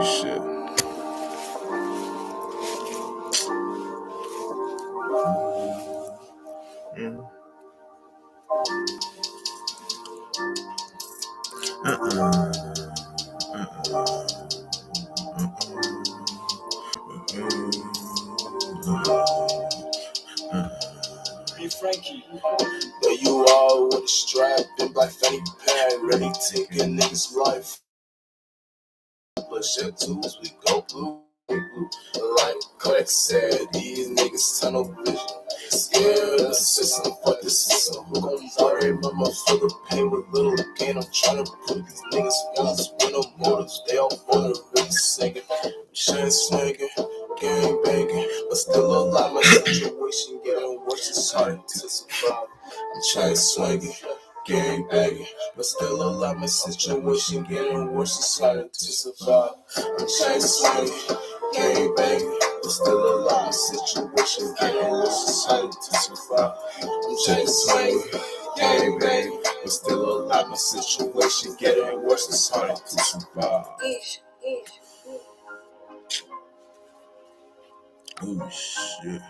Shit. Mm. Uh-uh. Hey Frankie, there you are with a strap and black fanny pack, ready to take a nigga's life. But shit too as we go blue. Like Clark said, these niggas tunnel vision. Scared of the system, fuck the system. Who gon' worry about my further pain with little gain? I'm tryna put these niggas feelings with no motives. They all wanna really singing. Chain swinging, gang banging, but still alive. My situation getting worse. It's hard to survive. I'm chain swinging, gang banging, but still alive. My situation getting worse. It's hard to survive. I'm chain swinging, gang banging, but still alive. My situation getting worse. It's hard to survive. I'm chain swinging, gang banging, but still alive. My situation getting worse. It's hard to survive. Oh shit.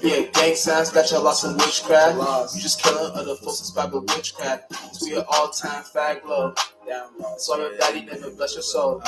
Yeah, gang signs got your lost in witchcraft. You just killing other folks inspired by witchcraft. We an all-time fag low. So your daddy never bless your soul.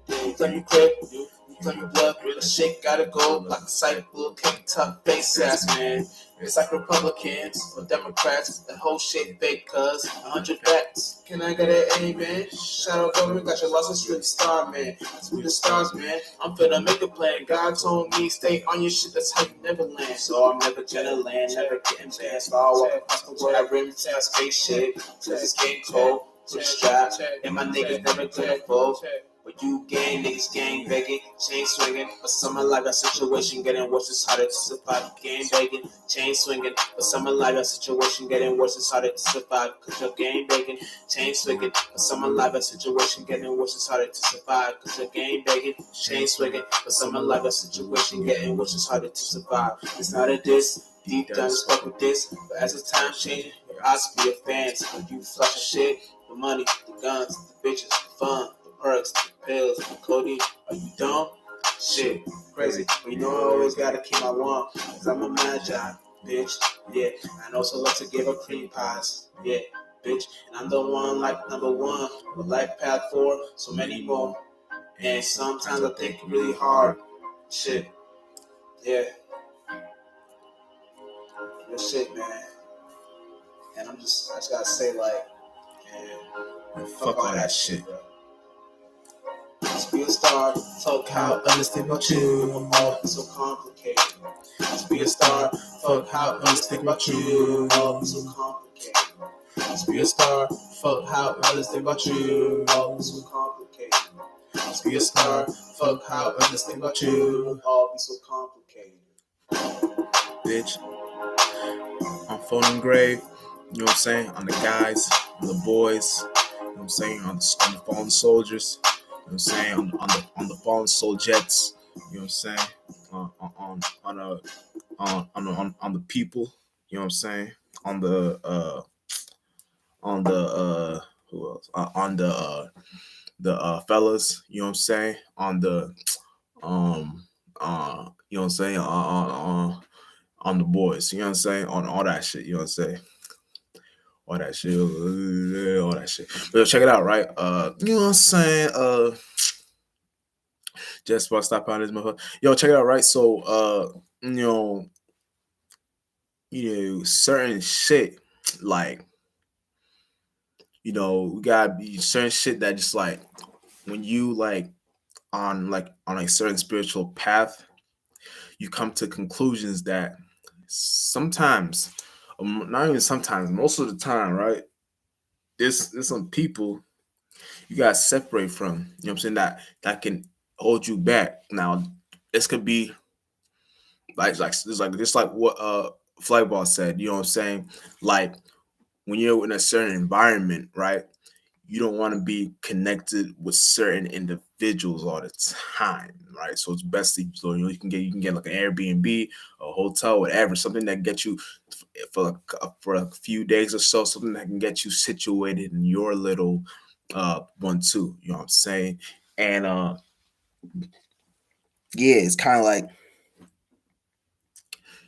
You claim you crip, you claim you blood, the shit gotta go like a sight blue, king tough face ass man. It's like Republicans or Democrats, the whole shit fake cuz 100 bets. Can I get an amen? Shout out government, got your lost street star man. We the stars man. I'm finna make a plan. God told me stay on your shit, that's how you never land. So I'm never gonna land, never getting banned. So I walk across the world, I rim to my spaceship. Cause it's getting cold, put a strap, and my niggas never gonna fold. But you gang niggas gang begging, chain swinging. But summer like a situation getting worse, it's harder to survive. Gang begging, chain swinging. But summer like a situation getting worse, it's harder to survive. Cause you're gang begging, chain swinging. But summer like a situation getting worse, it's harder to survive. Cause you're gang begging, chain swinging. But summer like a situation getting worse, it's harder to survive. It's not a diss, deep down it's fuck with this. But as the time changing, your eyes be your fans. When you flush the shit, the money, the guns, the bitches, the fun, the perks, the pills, the codeine. Are you dumb? Shit, crazy. But you know I always gotta keep my one. Cause I'm a magi, bitch. Yeah, and also love to give up cream pies. Yeah, bitch. And I'm the one like number one. With life path for so many more. And sometimes I think really hard. Shit. Yeah. Real shit, man. And I just gotta say, like, man, fuck all that shit, bro. Just be a star, fuck how others think about you. Oh, it's so complicated. Just be a star, fuck how others think about you. Oh, it's so complicated. Just be a star, fuck how others think about you. Oh, it's so complicated. Just be a star, fuck how others think about you. Oh, it's so complicated. Bitch. I'm phoning grave. You know what I'm saying? On the guys, on the boys. You know what I'm saying? On the fallen soldiers. You know what I'm saying? On the fallen soldiettes. You know what I'm saying? On the people. You know what I'm saying? On the who else? On the fellas. You know what I'm saying? On the you know what I'm saying? On the boys. You know what I'm saying? On all that shit. You know what I'm saying? All that shit, all that shit. But check it out, right? You know what I'm saying? Just about to stop on this motherfucker. Yo, check it out, right? So, certain shit, like, we gotta be certain shit that just like when you on a certain spiritual path, you come to conclusions that sometimes, not even sometimes, most of the time, right? There's some people you gotta separate from. You know what I'm saying? That can hold you back. Now, this could be just like what Flightball said. You know what I'm saying? Like when you're in a certain environment, right? you don't want to be connected with certain individuals all the time, right? So it's best to, so, you can get like an Airbnb, a hotel, whatever, something that gets you for a few days or so, something that can get you situated in your little one too. You know what I'm saying? And yeah, it's kind of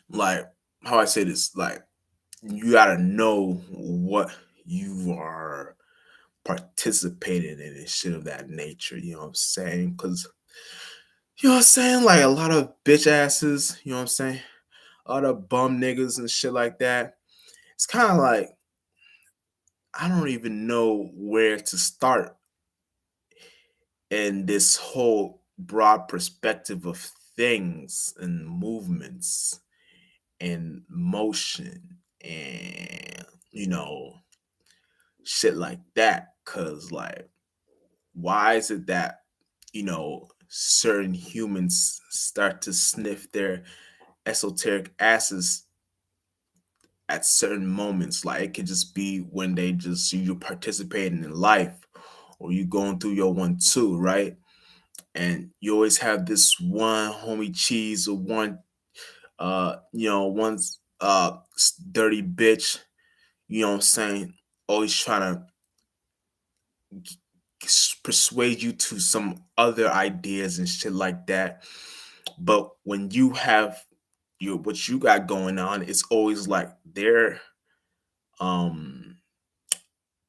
like how I say this, like you gotta know what you are participating in and shit of that nature. You know what I'm saying? Because you know what I'm saying, like a lot of bitch asses. You know what I'm saying? A lot of bum niggas and shit like that. It's kind of like I don't even know where to start in this whole broad perspective of things and movements and motion and shit like that. Cause like, why is it that certain humans start to sniff their esoteric asses at certain moments? Like it could just be when they just you participating in life or you going through your one too, right? And you always have this one homie cheese or one one's dirty bitch, you know what I'm saying, always trying to persuade you to some other ideas and shit like that. But when you have what you got going on, it's always like um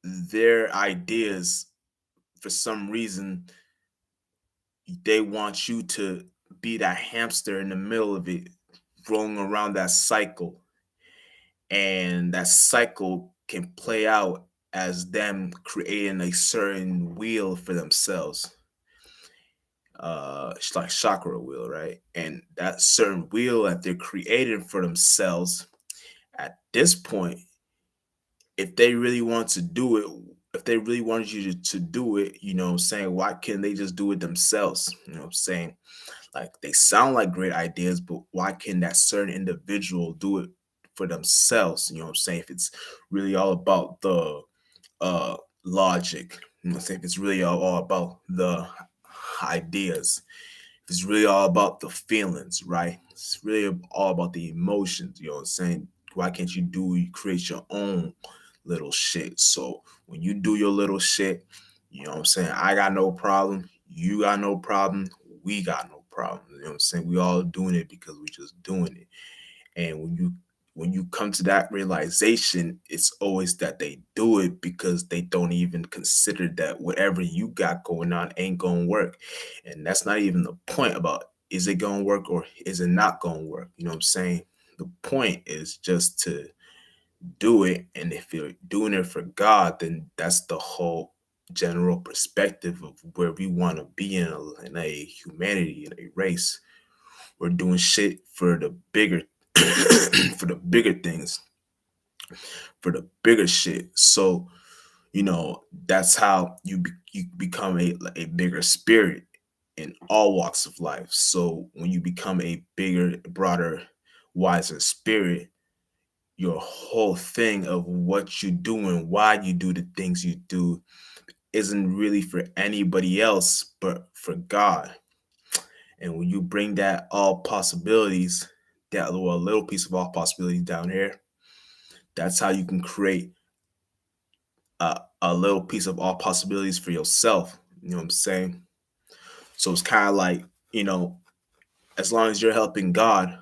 their ideas, for some reason they want you to be that hamster in the middle of it, rolling around that cycle. And that cycle can play out as them creating a certain wheel for themselves. It's like chakra wheel, right? And that certain wheel that they're creating for themselves at this point, if they really want to do it, if they really wanted you to do it, you know what I'm saying, why can't they just do it themselves? You know what I'm saying? Like they sound like great ideas, but why can that certain individual do it for themselves? You know what I'm saying? If it's really all about the logic, you know what I'm saying? If it's really all about the ideas, if it's really all about the feelings, right? It's really all about the emotions, you know what I'm saying? Why can't you create your own little shit? So when you do your little shit, you know what I'm saying? I got no problem. You got no problem. We got no problem. You know what I'm saying? We all doing it because we just doing it. And when you come to that realization, it's always that they do it because they don't even consider that whatever you got going on ain't gonna work. And that's not even the point about is it gonna work or is it not gonna work. You know what I'm saying? The point is just to do it. And if you're doing it for God, then that's the whole general perspective of where we want to be in a humanity, in a race. We're doing shit for the bigger for the bigger things, for the bigger shit. So, that's how you become a bigger spirit in all walks of life. So when you become a bigger, broader, wiser spirit, your whole thing of what you do and why you do the things you do isn't really for anybody else but for God. And when you bring that all possibilities, that little piece of all possibilities down here, that's how you can create a little piece of all possibilities for yourself. You know what I'm saying? So it's kind of like, as long as you're helping God,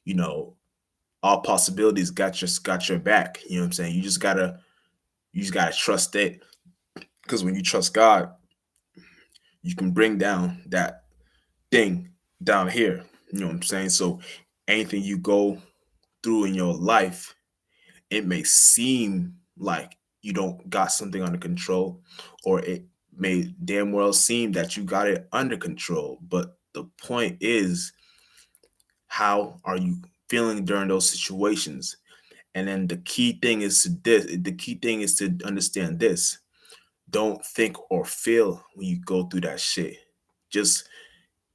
you know, all possibilities got your back. You know what I'm saying? You just gotta trust it. Because when you trust God, you can bring down that thing down here. You know what I'm saying? So anything you go through in your life, it may seem like you don't got something under control, or it may damn well seem that you got it under control. But the point is, how are you feeling during those situations? And then the key thing is to understand this. Don't think or feel when you go through that shit. Just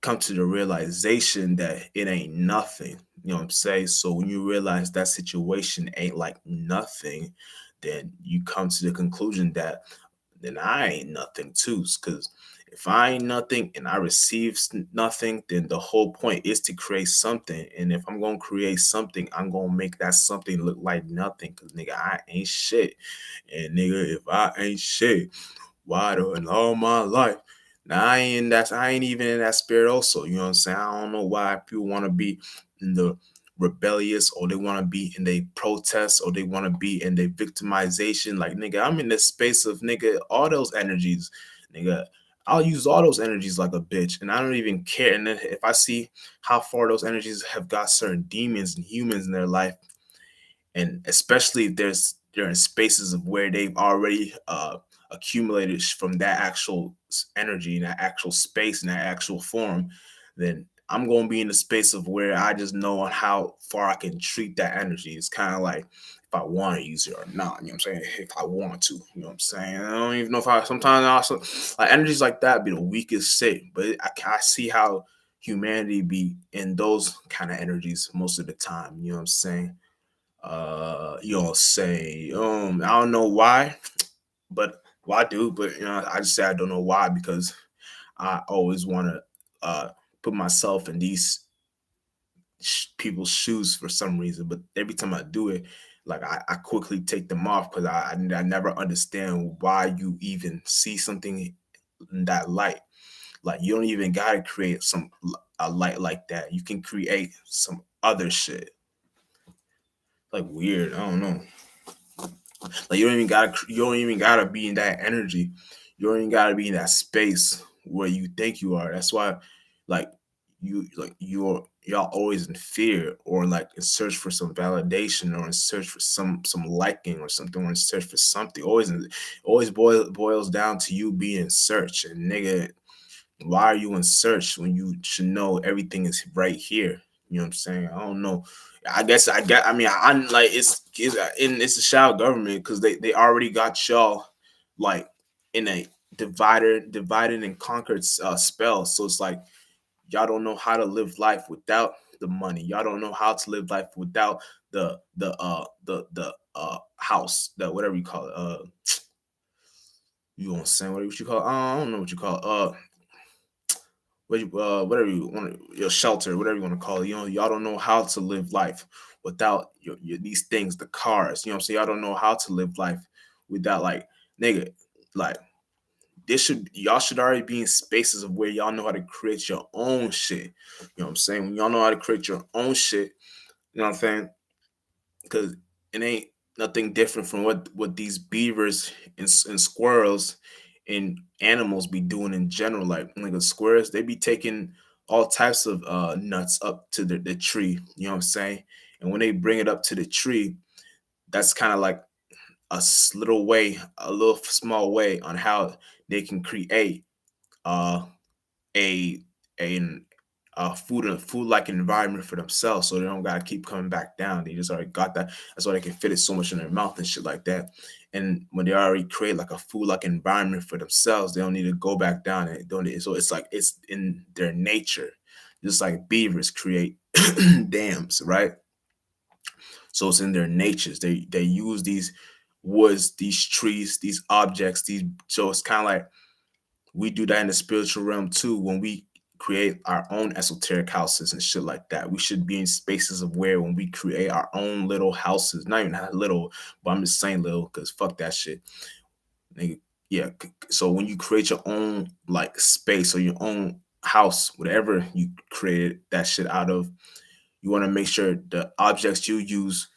come to the realization that it ain't nothing. You know what I'm saying? So when you realize that situation ain't like nothing, then you come to the conclusion that then I ain't nothing too. Because if I ain't nothing and I receive nothing, then the whole point is to create something. And if I'm gonna create something, I'm gonna make that something look like nothing. Cause nigga, I ain't shit. And nigga, if I ain't shit, why do in all my life? Now I ain't even in that spirit also. You know what I'm saying? I don't know why people want to be in the rebellious, or they want to be in the protest, or they want to be in the victimization. Like nigga, I'm in the space of nigga, all those energies, nigga. I'll use all those energies like a bitch, and I don't even care. And then if I see how far those energies have got certain demons and humans in their life, and especially if they're in spaces of where they've already accumulated from that actual energy, that actual space, and that actual form, then I'm going to be in the space of where I just know on how far I can treat that energy. It's kind of like if I want to use it or not. You know what I'm saying? If I want to, you know what I'm saying? I don't even know if I sometimes I also like energies like that be the weakest shit, but I see how humanity be in those kind of energies most of the time. You know what I'm saying? You know, say, I don't know why, but well, I do, but you know, I just say I don't know why because I always want to put myself in these people's shoes for some reason. But every time I do it, like I quickly take them off because I never understand why you even see something in that light. Like you don't even gotta create a light like that. You can create some other shit. Like weird. I don't know. Like you don't even gotta be in that energy. You don't even gotta be in that space where you think you are. That's why like y'all always in fear or like in search for some validation or in search for some liking or something or in search for something. Always boils down to you being in search. And nigga, why are you in search when you should know everything is right here? You know what I'm saying? I don't know. I mean I like it's a shadow government because they already got y'all like in a divided and conquered spell. So it's like y'all don't know how to live life without the money. Y'all don't know how to live life without the house, the whatever you call it. You gonna say what you call it? I don't know what you call it. Whatever you want, your shelter, whatever you want to call it. You know, y'all don't know how to live life without these things, the cars. You know what I'm saying? Y'all don't know how to live life without like nigga, like y'all should already be in spaces of where y'all know how to create your own shit. You know what I'm saying? When y'all know how to create your own shit, you know what I'm saying? Because it ain't nothing different from what these beavers and squirrels and animals be doing in general. Like the squirrels, they be taking all types of nuts up to the tree. You know what I'm saying? And when they bring it up to the tree, that's kind of like little way, a little small way on how they can create uh, a a food like environment for themselves, so they don't gotta keep coming back down. They just already got that. That's why they can fit it so much in their mouth and shit like that. And when they already create like a food like environment for themselves, they don't need to go back down and don't. So it's like it's in their nature, just like beavers create dams, right? So it's in their natures. They use these woods, these trees, these objects, these. So it's kind of like we do that in the spiritual realm too when we create our own esoteric houses and shit like that. We should be in spaces of where when we create our own little houses, not even that little, but I'm just saying little because fuck that shit. Nigga, yeah. So when you create your own like space or your own house, whatever you created that shit out of, you want to make sure the objects you use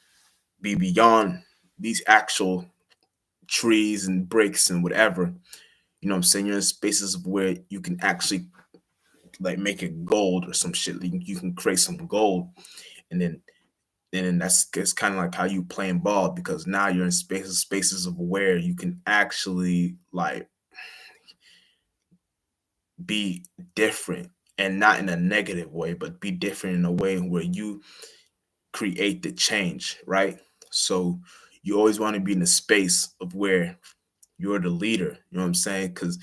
be beyond these actual trees and bricks and whatever. You know what I'm saying? You're in spaces where you can actually like make it gold or some shit. You can create some gold, and then that's it's kind of like how you playing ball because now you're in spaces of where you can actually like be different and not in a negative way, but be different in a way where you create the change, right? So you always want to be in a space of where you're the leader. You know what I'm saying? Because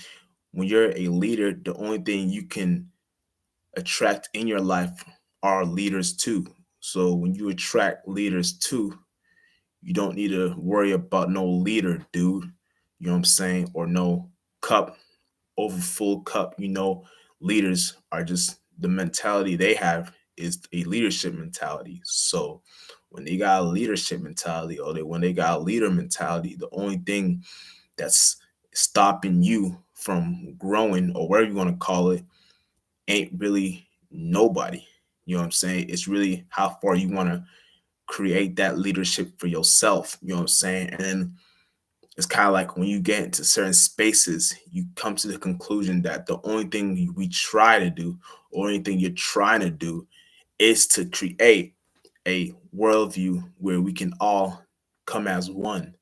when you're a leader, the only thing you can attract in your life are leaders too. So when you attract leaders too, you don't need to worry about no leader, dude. you know what I'm saying, or no cup over full cup. Leaders are just, the mentality they have is a leadership mentality. So when they got a leadership mentality, or when they got a leader mentality, the only thing that's stopping you from growing, or whatever you want to call it, ain't really nobody. You know what I'm saying? It's really how far you want to create that leadership for yourself. You know what I'm saying? And then it's kind of like when you get into certain spaces, you come to the conclusion that the only thing we try to do, or anything you're trying to do, is to create a worldview where we can all come as one.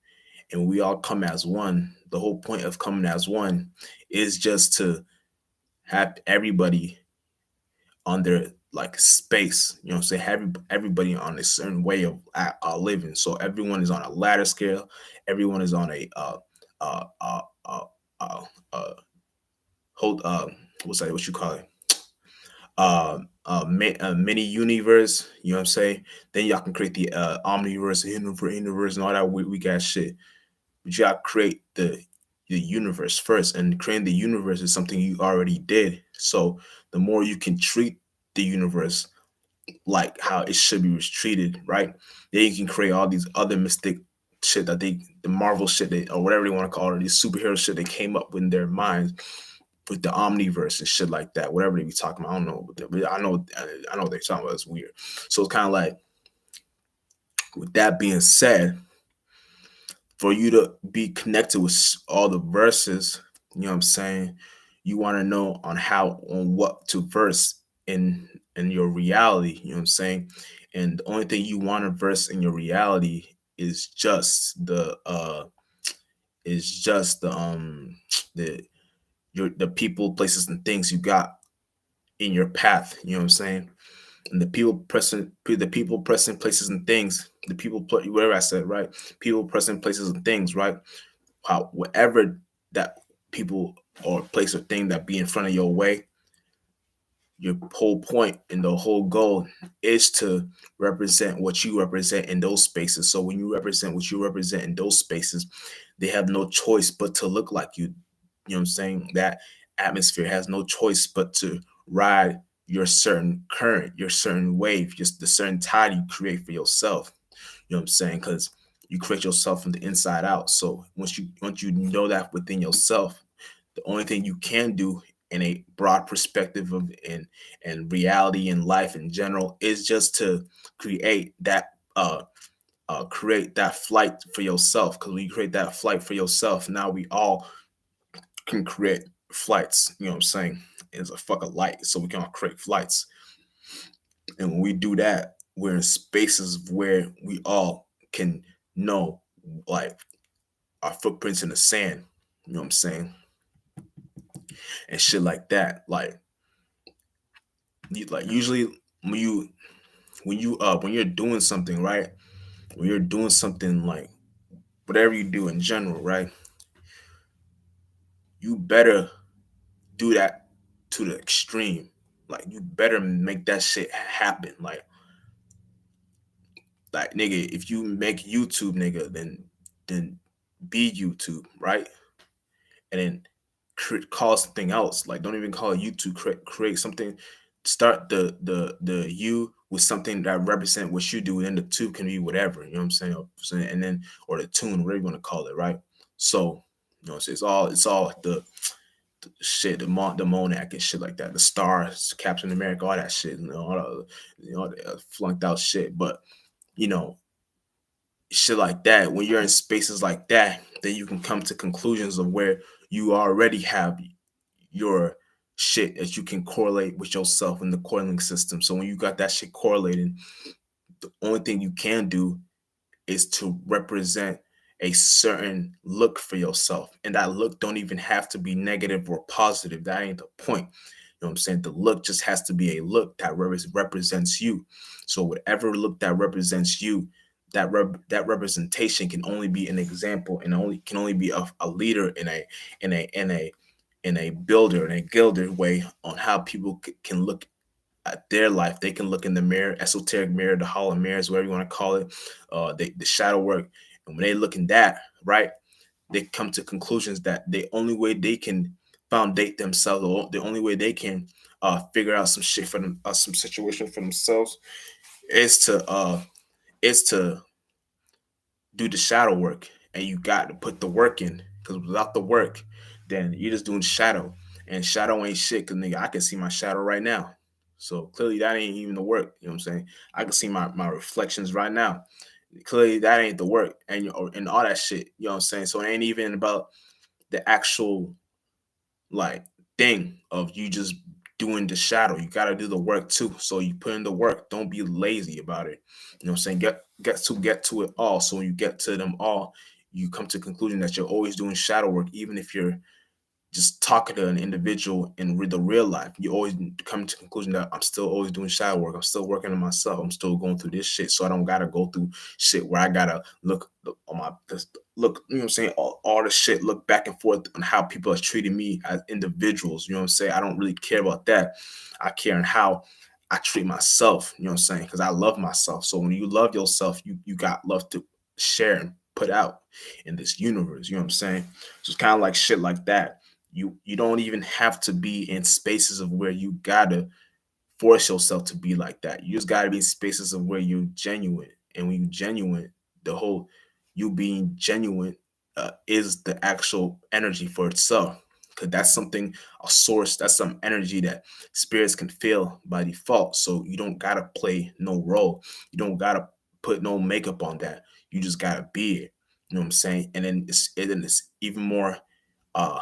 And we all come as one. The whole point of coming as one is just to have everybody on their like space, say have everybody on a certain way of living. So everyone is on a ladder scale, everyone is on a uh uh uh uh, uh hold what's that, what you call it, mini universe, you know what I'm saying? Then y'all can create the omniverse, universe, and all that we got shit. But you gotta create the universe first, and creating the universe is something you already did. So the more you can treat the universe like how it should be treated, right? Then you can create all these other mystic shit that the Marvel shit, or whatever they want to call it, these superhero shit they came up with in their minds, with the omniverse and shit like that. Whatever they be talking about, I don't know, but I know what they're talking about. It's weird. So it's kind of like, with that being said, for you to be connected with all the verses, you know what I'm saying? You want to know on what to verse in your reality, you know what I'm saying? And the only thing you want to verse in your reality is just the the people, places, and things you got in your path, you know what I'm saying? And the people pressing places and things, whatever I said, right? People pressing places and things, right? Whatever that people or place or thing that be in front of your way, your whole point and the whole goal is to represent what you represent in those spaces. So when you represent what you represent in those spaces, they have no choice but to look like you. You know what I'm saying? That atmosphere has no choice but to ride your certain current, your certain wave, just the certain tide you create for yourself. You know what I'm saying? Because you create yourself from the inside out. So once you know that within yourself, the only thing you can do in a broad perspective of and reality and life in general is just to create that flight for yourself. Because when you create that flight for yourself, now we all can create flights. You know what I'm saying? It's a fucking light, so we can all create flights. And when we do that, we're in spaces where we all can know, like, our footprints in the sand. You know what I'm saying? And shit like that. Like usually when you're doing something, right? When you're doing something, like whatever you do in general, right? You better do that to the extreme. Like you better make that shit happen. Like nigga, if you make YouTube, nigga, then be YouTube, right? And then call something else. Like don't even call it YouTube. Create something. Start the you with something that represent what you do, and then the two can be whatever. You know what I'm saying? And then, or the tune, whatever you want to call it, right? So so it's all the shit, the Monarch and shit like that, the stars, Captain America, all that shit, all the flunked out shit. But you know, shit like that, when you're in spaces like that, then you can come to conclusions of where you already have your shit that you can correlate with yourself in the correlating system. So when you got that shit correlated, the only thing you can do is to represent a certain look for yourself. And that look don't even have to be negative or positive. That ain't the point. You know what I'm saying? The look just has to be a look that represents you. So whatever look that represents you, that representation can only be an example, and can only be a leader in a builder, in a gilder way on how people can look at their life. They can look in the mirror, esoteric mirror, the hollow mirrors, whatever you want to call it, the shadow work. And when they look in that, right, they come to conclusions that the only way they can foundate themselves, or the only way they can figure out some shit for them, some situation for themselves, is to do the shadow work. And you got to put the work in, because without the work, then you're just doing shadow, and shadow ain't shit. Because nigga, I can see my shadow right now. So clearly that ain't even the work. You know what I'm saying? I can see my reflections right now. Clearly that ain't the work, and all that shit. You know what I'm saying? So it ain't even about the actual like thing of you just doing the shadow. You got to do the work too. So you put in the work. Don't be lazy about it. You know what I'm saying? Get to it all. So when you get to them all, you come to the conclusion that you're always doing shadow work, even if you're just talking to an individual in the real life. You always come to the conclusion that I'm still always doing shadow work. I'm still working on myself. I'm still going through this shit. So I don't gotta go through shit where I gotta look on my look, you know what I'm saying, all the shit, look back and forth on how people are treating me as individuals. You know what I'm saying? I don't really care about that. I care on how I treat myself, you know what I'm saying? Because I love myself. So when you love yourself, you got love to share and put out in this universe. You know what I'm saying? So it's kind of like shit like that. You don't even have to be in spaces of where you gotta force yourself to be like that. You just gotta be in spaces of where you're genuine. And when you're genuine, the whole you being genuine is the actual energy for itself. Because that's something, a source, that's some energy that spirits can feel by default. So you don't gotta play no role. You don't gotta put no makeup on that. You just gotta be it. You know what I'm saying? And then it's even more uh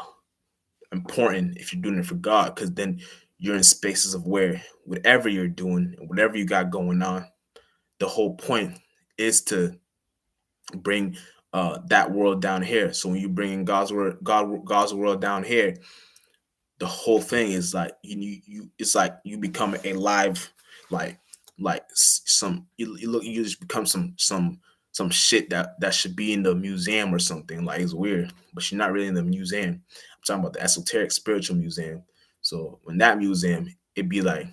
important if you're doing it for God, because then you're in spaces of where whatever you're doing and whatever you got going on, the whole point is to bring that world down here. So when you bring in God's world down here, the whole thing is like you it's like you become a live, like some you look, you just become some shit that should be in the museum or something. Like, it's weird, but you're not really in the museum. I'm talking about the esoteric spiritual museum. So when that museum, it'd be like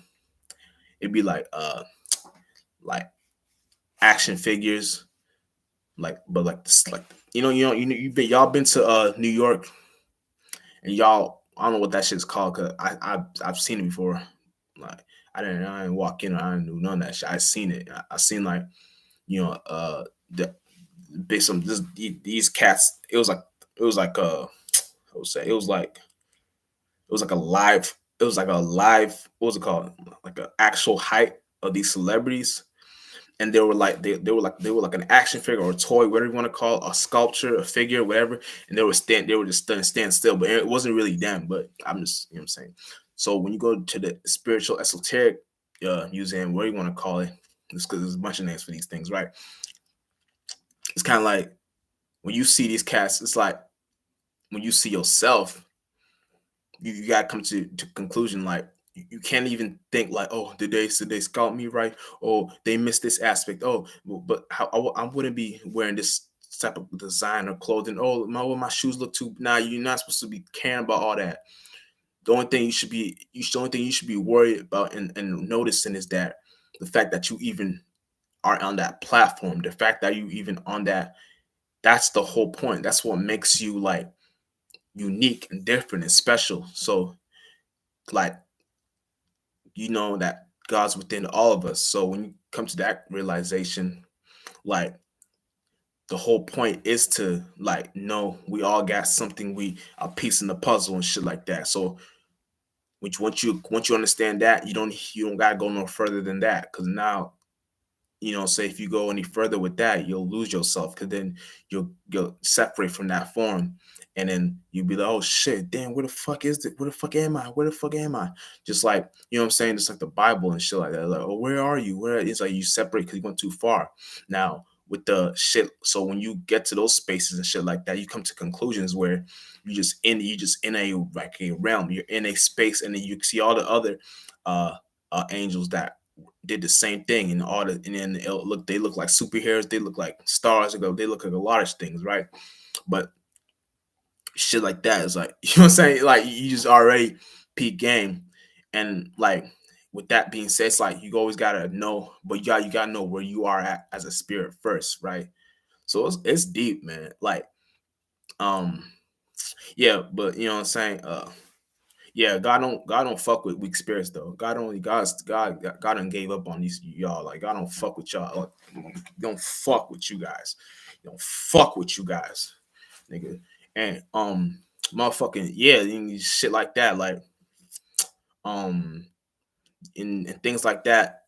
action figures, but like this, like, y'all been to New York, and y'all, I don't know what that shit's called, because I've seen it before. Like, I didn't walk in, or I didn't do none of that shit. I seen it. I seen, like, the based on these cats. It was like I would say it was like a live, what was it called, like an actual height of these celebrities. And they were like an action figure or a toy, whatever you want to call it, a sculpture, a figure, whatever. And they were just stand still, but it wasn't really them. But I'm just, you know what I'm saying. So when you go to the spiritual esoteric museum, whatever you want to call it, just because there's a bunch of names for these things, right? It's kind of like when you see these cats, it's like when you see yourself, you gotta come to conclusion, like, you can't even think like, oh, did they scout me right? Oh, they missed this aspect. Oh, well, but how I wouldn't be wearing this type of design or clothing. Oh, my shoes look too. Nah, you're not supposed to be caring about all that. The only thing you should be worried about and noticing is that the fact that you even are on that platform, the fact that you even on that, that's the whole point. That's what makes you like unique and different and special. So, like, that God's within all of us. So when you come to that realization, like, the whole point is to, like, know we all got something, we a piece in the puzzle and shit like that. So which once you understand that, you don't gotta go no further than that. Cause now, say if you go any further with that, you'll lose yourself, because then you'll separate from that form, and then you'll be like, oh shit, damn, where the fuck is it? Where the fuck am I? Where the fuck am I? Just like, what I'm saying, just like the Bible and shit like that. Like, oh, where are you? Where it's like you separate because you went too far. Now with the shit, so when you get to those spaces and shit like that, you come to conclusions where you just in a, like, a realm, you're in a space, and then you see all the other uh angels that did the same thing, and then they look like superheroes, they look like stars, they look like a lot of things, right? But shit like that is like, you know what I'm saying, like, you just already peak game. And like, with that being said, it's like you always gotta know, but you gotta know where you are at as a spirit first, right? So it's deep, man. Like, um yeah, but you know what I'm saying, yeah, God don't fuck with weak spirits though. God done gave up on these y'all. Like God don't fuck with y'all. Like, don't fuck with you guys. Don't fuck with you guys, nigga. And motherfucking yeah, shit like that. Like um and things like that.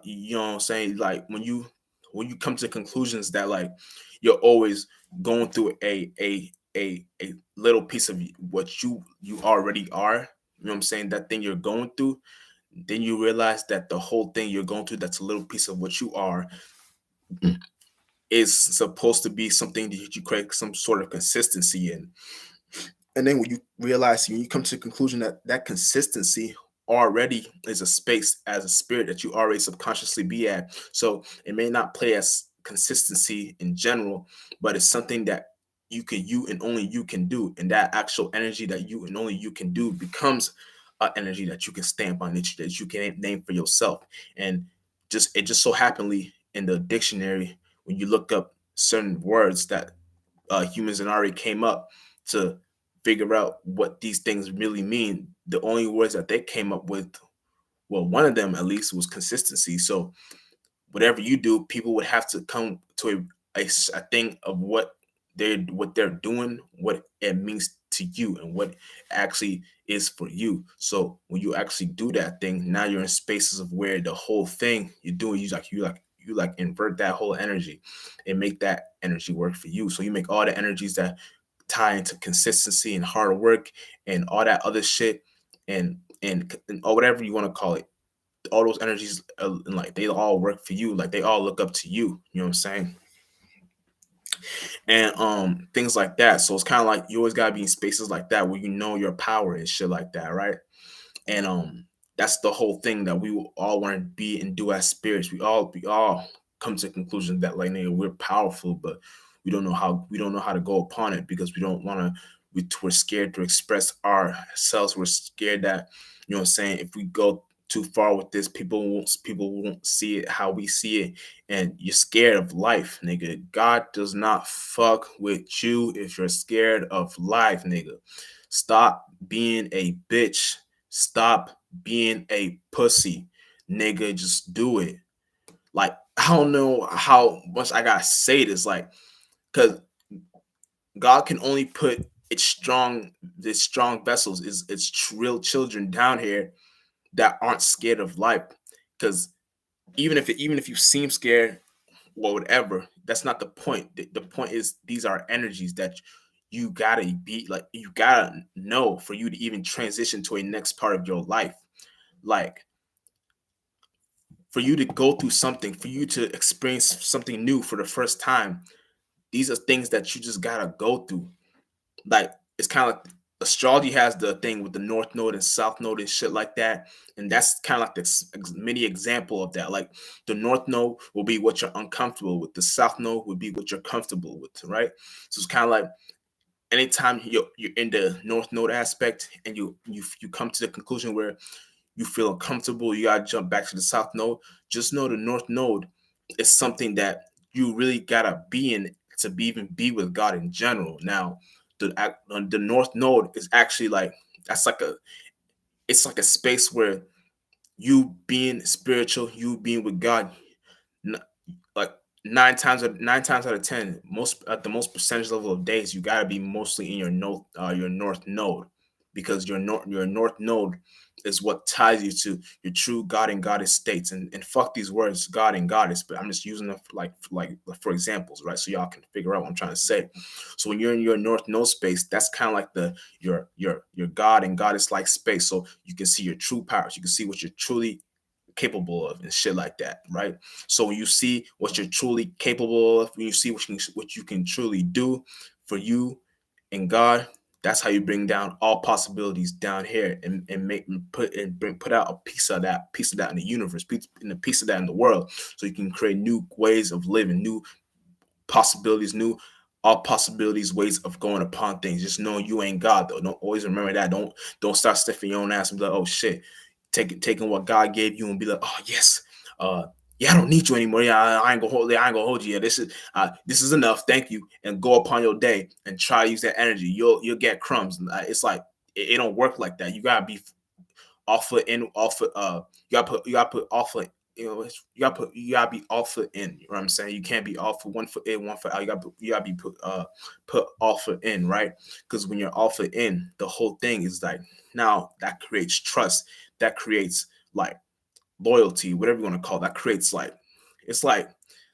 You know what I'm saying? Like when you come to conclusions that like you're always going through a little piece of what you already are. You know what I'm saying? That thing you're going through, then you realize that the whole thing you're going through, that's a little piece of what you are, is supposed to be something that you create some sort of consistency in. And then when you realize, when you come to the conclusion that that consistency already is a space as a spirit that you already subconsciously be at. So it may not play as consistency in general, but it's something that you and only you can do. And that actual energy that you and only you can do becomes an energy that you can stamp on, that you can name for yourself. And just it just so happenly in the dictionary, when you look up certain words that humans and already came up to figure out what these things really mean. The only words that they came up with, well, one of them at least, was consistency. So whatever you do, people would have to come to a thing of what they're doing, what it means to you, and what actually is for you. So when you actually do that thing, now you're in spaces of where the whole thing you're doing, you like invert that whole energy and make that energy work for you. So you make all the energies that tie into consistency and hard work and all that other shit, and or whatever you want to call it, all those energies, and like they all work for you, like they all look up to you. You know what I'm saying? And things like that. So it's kind of like you always gotta be in spaces like that where you know your power and shit like that, right? And that's the whole thing that we all want to be and do as spirits. We all come to the conclusion that like nigga, we're powerful, but we don't know how to go upon it because we don't want to. We're scared to express ourselves. We're scared that, you know what I'm saying, if we go too far with this, people won't see it how we see it, and you're scared of life, nigga. God does not fuck with you if you're scared of life, nigga. Stop being a bitch. Stop being a pussy, nigga. Just do it. Like, I don't know how much I gotta say this, like, because God can only put its strong vessels, is its real children down here that aren't scared of life. Because even if you seem scared or whatever, that's not the point. The point is these are energies that you gotta be like, you gotta know for you to even transition to a next part of your life. Like, for you to go through something, for you to experience something new for the first time, these are things that you just gotta go through. Like, it's kind of like astrology has the thing with the north node and south node and shit like that, and that's kind of like this mini example of that. Like, the north node will be what you're uncomfortable with, the south node would be what you're comfortable with, right? So it's kind of like anytime you're in the north node aspect and you come to the conclusion where you feel uncomfortable, you gotta jump back to the south node. Just know the north node is something that you really gotta be in to even be with God in general. Now, the north node is actually like, that's like a it's like a space where you being spiritual, you being with God, like nine times out of ten, most at the most percentage level of days, you got to be mostly in your north node, because your north node is what ties you to your true God and goddess states. And fuck these words, God and goddess, but I'm just using them for for examples, right? So y'all can figure out what I'm trying to say. So when you're in your north node space, that's kind of like your God and goddess like space. So you can see your true powers, you can see what you're truly capable of and shit like that, right? So when you see what you're truly capable of, when you see what you can truly do for you and God, that's how you bring down all possibilities down here, and make and put out a piece of that in the universe, a piece of that in the world, so you can create new ways of living, new possibilities, new all possibilities, ways of going upon things. Just know you ain't God though. Don't always remember that. Don't start stiffing your own ass and be like, oh shit, taking what God gave you and be like, oh yes, Yeah, I don't need you anymore. Yeah, I ain't gonna hold. I ain't gonna hold you. Yeah, this is enough. Thank you, and go upon your day and try to use that energy. You'll get crumbs. It's like it don't work like that. You gotta be alpha in alpha. You gotta put alpha. You gotta be alpha in. You know what I'm saying? You can't be alpha 1 foot in, 1 foot out. You gotta be put alpha in, right? Because when you're alpha in, the whole thing is like now that creates trust. That creates like loyalty, whatever you want to call it. That creates like it's like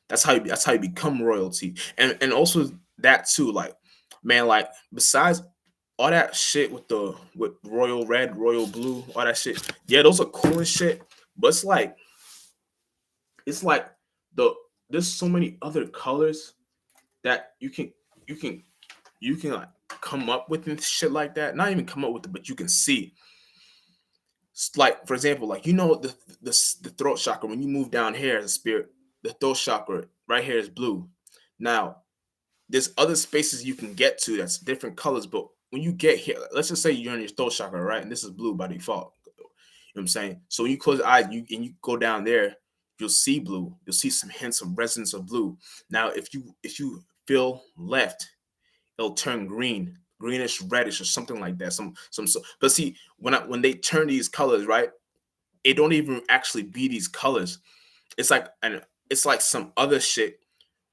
that's how you become royalty. And also that too, like man, like besides all that shit with royal red, royal blue, all that shit. Yeah, those are cool and shit. But it's like the there's so many other colors that you can you can like come up with and shit like that. Not even come up with it, but you can see. Like for example, like the throat chakra. When you move down here as a spirit, the throat chakra right here is blue. Now there's other spaces you can get to that's different colors, but when you get here, let's just say you're in your throat chakra, right? And this is blue by default. You know what I'm saying? So when you close your eyes, you go down there, you'll see blue. You'll see some hints of resonance of blue. Now, if you feel left, it'll turn green, greenish, reddish, or something like that. But see, when they turn these colors, right? It don't even actually be these colors. It's like some other shit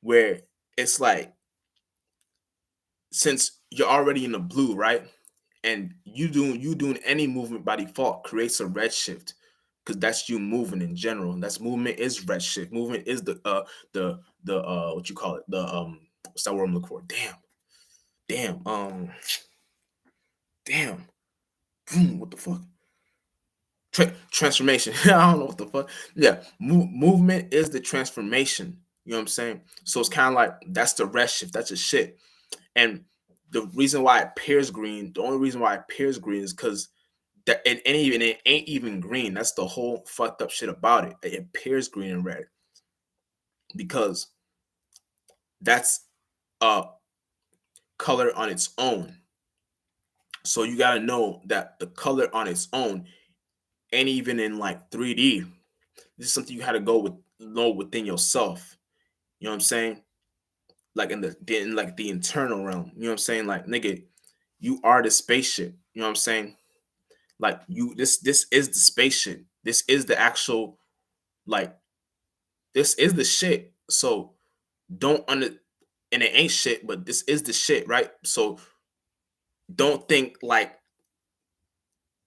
where it's like since you're already in the blue, right? And you doing any movement by default creates a red shift because that's you moving in general. That's movement is red shift. Movement is the what you call it? The what's that word I'm looking for? Damn, damn. What the fuck? Transformation. I don't know what the fuck. Yeah, movement is the transformation. You know what I'm saying? So it's kind of like that's the red shift. That's a shit. And the reason why it appears green, the only reason why it appears green is because that it ain't even green. That's the whole fucked up shit about it. It appears green and red because that's a color on its own. So you gotta know that the color on its own ain't even in like 3D. This is something you had to go with know within yourself. You know what I'm saying? Like in like the internal realm. You know what I'm saying? Like nigga, you are the spaceship. You know what I'm saying? Like this is the spaceship. This is the actual like this is the shit. So don't under and it ain't shit, but this is the shit, right? So don't think like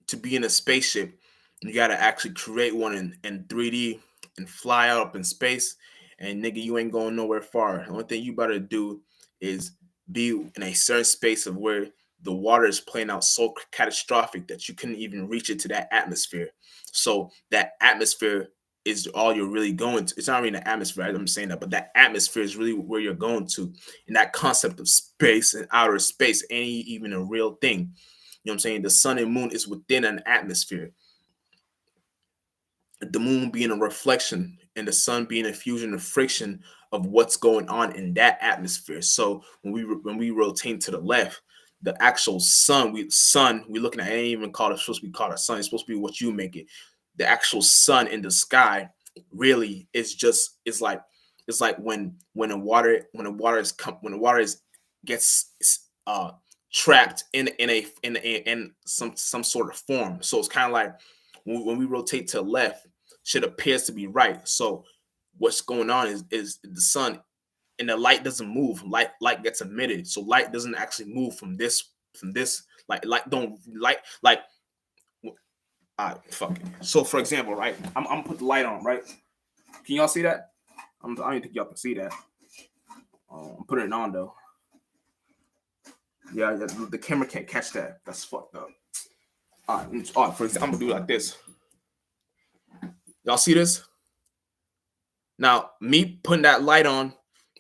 to be in a spaceship, you gotta actually create one in 3D and fly out up in space. And nigga, you ain't going nowhere far. The only thing you better do is be in a certain space of where the water is playing out so catastrophic that you couldn't even reach it to that atmosphere. So that atmosphere is all you're really going to. It's not really the atmosphere, I'm saying that, but that atmosphere is really where you're going to. And that concept of space and outer space ain't even a real thing. You know what I'm saying? The sun and moon is within an atmosphere. The moon being a reflection and the sun being a fusion of friction of what's going on in that atmosphere. So when we rotate to the left, the actual we looking at it ain't even called it's supposed to be called a sun. It's supposed to be what you make it. The actual sun in the sky really is just it's like when the water is gets trapped in some sort of form. So it's kind of like when we rotate to the left, shit appears to be right. So what's going on is the sun and the light doesn't move. Light gets emitted. So light doesn't actually move from this light don't like fuck it. So for example, right? I'm gonna put the light on, right? Can y'all see that? I don't think y'all can see that. I'm putting it on though. Yeah, the camera can't catch that. That's fucked up. All right, for example, I'm gonna do it like this. Y'all see this? Now, me putting that light on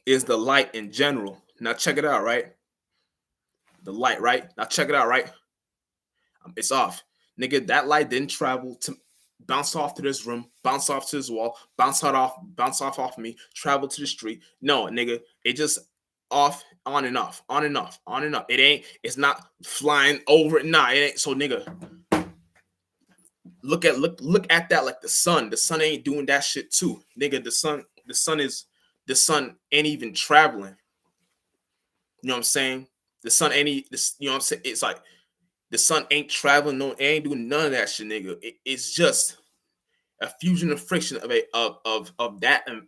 is the light in general. Now, check it out, right? The light, right? Now, check it out, right? It's off. Nigga, that light didn't travel to bounce off to this room, bounce off to this wall, bounce off me, travel to the street. No, nigga, it just off, on and off, on and off, on and off. It's not flying over. Nah, it ain't. So, nigga, look at that like the sun. The sun ain't doing that shit too, nigga. The sun ain't even traveling. You know what I'm saying? The sun ain't you know what I'm saying? It's like the sun ain't traveling, no, it ain't doing none of that shit, nigga. It's just a fusion and friction of a of that and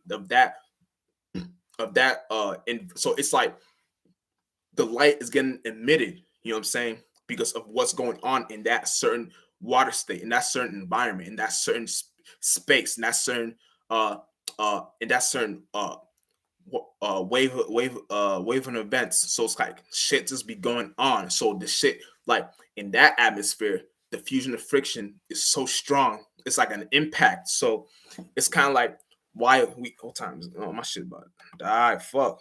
so it's like the light is getting emitted, you know what I'm saying? Because of what's going on in that certain water state, in that certain environment, in that certain space, in that certain wave and events. So it's like shit just be going on. So the shit like in that atmosphere, the fusion of friction is so strong. It's like an impact. So it's kind of like why we what time is oh my shit about die fuck.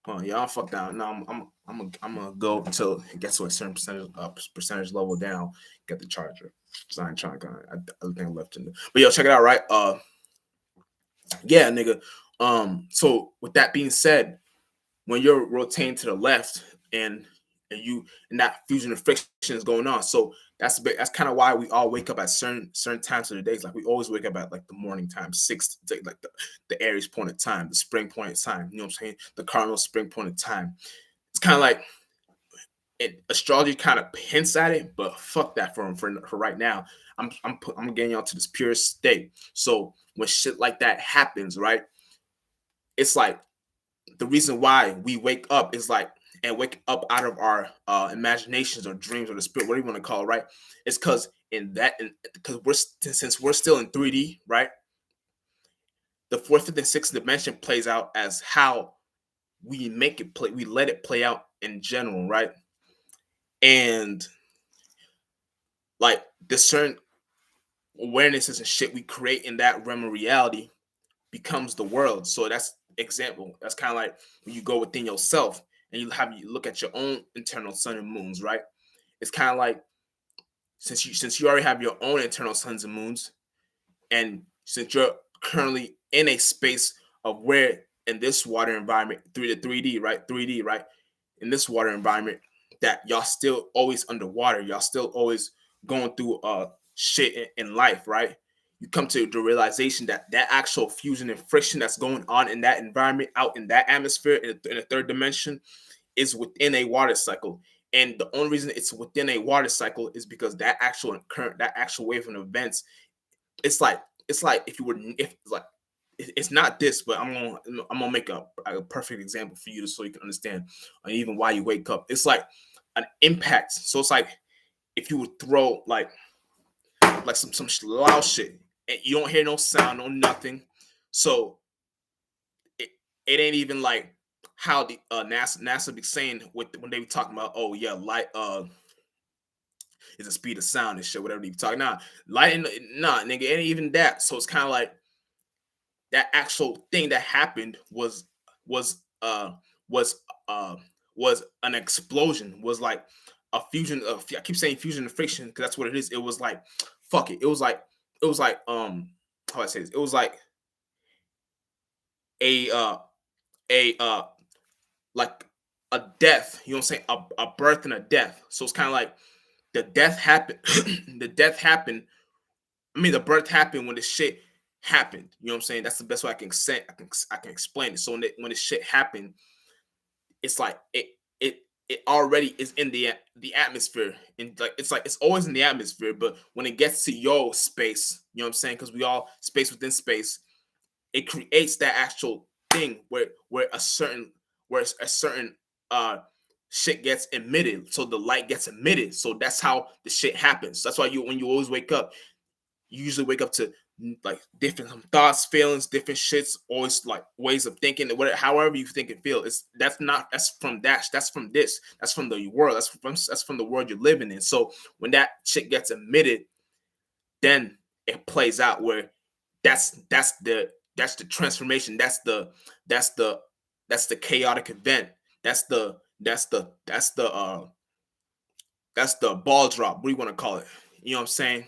Oh yeah, I'm fuck down. No, I'm gonna go until it gets to a certain percentage level down. Get the charger. So I ain't trying to. I think I left in there. But yo, check it out, right? Yeah, nigga. So with that being said, when you're rotating to the left and that fusion of friction is going on, so that's kind of why we all wake up at certain times of the days. Like we always wake up at like the morning time, like the Aries point of time, the spring point of time. You know what I'm saying? The cardinal spring point of time. It's kind of like astrology kind of hints at it, but fuck that for right now. I'm getting y'all to this pure state. So when shit like that happens, right? It's like the reason why we wake up is like and wake up out of our imaginations or dreams or the spirit, whatever you want to call it, right? It's because because since we're still in 3D, right? The fourth, fifth, and sixth dimension plays out as how we make it play, we let it play out in general, right? And like the certain awarenesses and shit we create in that realm of reality becomes the world. So that's example. That's kind of like when you go within yourself and you look at your own internal sun and moons, right? It's kind of like since you already have your own internal suns and moons, and since you're currently in a space of where in this water environment, 3D, right? 3D, right? In this water environment, that y'all still always underwater, y'all still always going through shit in life, right? You come to the realization that that actual fusion and friction that's going on in that environment, out in that atmosphere, in a third dimension, is within a water cycle. And the only reason it's within a water cycle is because that actual current, that actual wave of events, it's like if you were if like it's not this, but I'm gonna make a perfect example for you so you can understand even why you wake up. It's like an impact. So it's like if you would throw like some loud shit and you don't hear no sound, no nothing. So it ain't even like how the NASA be saying when they be talking about, oh yeah, light is the speed of sound and shit, whatever they be talking. Nah, light nigga, it ain't even that. So it's kind of like that actual thing that happened was uh was uh was an explosion, was like a fusion of, I keep saying fusion and friction because that's what it is. It was like fuck it. It was like how do I say this? It was like a uh a like a death, you know what I'm saying? A birth and a death. So it's kind of like the death happened. The death happened. I mean, the birth happened when the shit happened. You know what I'm saying? That's the best way I can say. I can explain it. So when the shit happened, it's like it already is in the atmosphere, and like it's always in the atmosphere. But when it gets to your space, you know what I'm saying? Because we all space within space, it creates that actual thing where a certain uh shit gets emitted. So the light gets emitted. So that's how the shit happens. That's why when you always wake up, you usually wake up to like different thoughts, feelings, different shits, always like ways of thinking, whatever, however you think and feel. That's from that's from this, that's from the world, that's from the world you're living in. So when that shit gets emitted, then it plays out where that's the transformation, that's the chaotic event, that's the ball drop, what do you want to call it, you know what I'm saying?